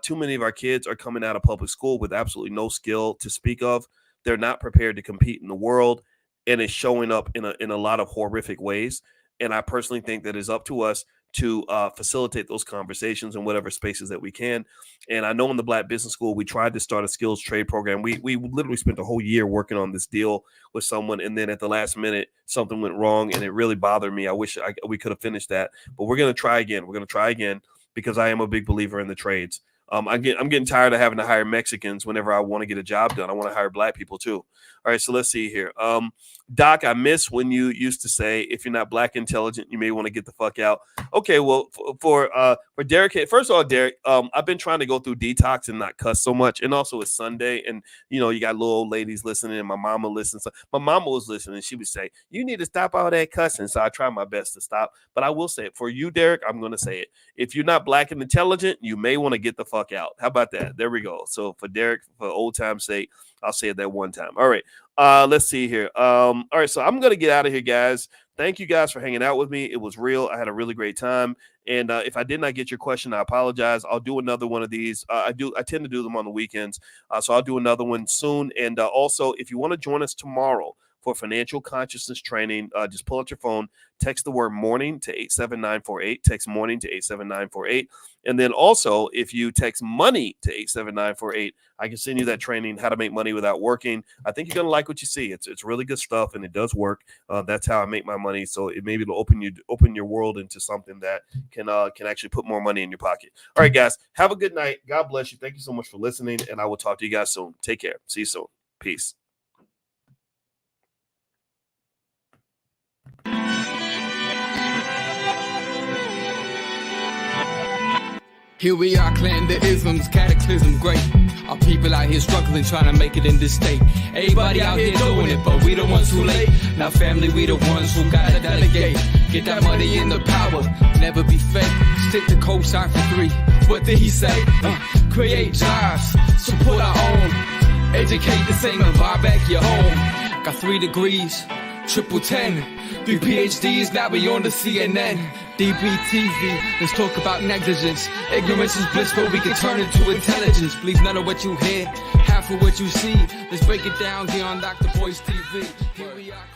Too many of our kids are coming out of public school with absolutely no skill to speak of. They're not prepared to compete in the world, and it's showing up in a lot of horrific ways. And I personally think that it's up to us to facilitate those conversations in whatever spaces that we can. And I know in the Black Business School, we tried to start a skills trade program. We literally spent a whole year working on this deal with someone. And then at the last minute, something went wrong and it really bothered me. I wish we could have finished that, but we're going to try again. We're going to try again because I am a big believer in the trades. I'm getting tired of having to hire Mexicans whenever I want to get a job done. I want to hire Black people too. All right, so let's see here. Doc, I miss when you used to say, if you're not Black intelligent, you may want to get the fuck out. Okay, well, for Derek, first of all, Derek, I've been trying to go through detox and not cuss so much. And also it's Sunday and, you know, you got little old ladies listening and my mama listens. So my mama was listening. She would say, you need to stop all that cussing. So I try my best to stop. But I will say it. For you, Derek, I'm going to say it. If you're not Black and intelligent, you may want to get the fuck out. How about that? There we go. So for Derek, for old time's sake, I'll say it that one time. All right. Let's see here. All right. So I'm going to get out of here, guys. Thank you guys for hanging out with me. It was real. I had a really great time. And if I did not get your question, I apologize. I'll do another one of these. I tend to do them on the weekends. So I'll do another one soon. And also, if you want to join us tomorrow for financial consciousness training, just pull out your phone, text the word morning to 87948, text morning to 87948. And then also, if you text money to 87948, I can send you that training, how to make money without working. I think you're going to like what you see. It's really good stuff and it does work. That's how I make my money. So it maybe it'll open your world into something that can actually put more money in your pocket. All right, guys, have a good night. God bless you. Thank you so much for listening. And I will talk to you guys soon. Take care. See you soon. Peace. Here we are, clearing the isms, cataclysm, great. Our people out here struggling, trying to make it in this state. Everybody out here doing it, but we the ones who late. Now family, we the ones who gotta delegate. Get that money in the power, never be fake. Stick to cosign for 3. What did he say? Create jobs, support our own. Educate the same and buy back your home. Got 3 degrees, triple 10. 3 PhDs, now we on the CNN. DBTV, let's talk about negligence. Ignorance is bliss, but we can turn it to intelligence. Believe none of what you hear, half of what you see. Let's break it down here on Dr. Boyce TV. Here we are.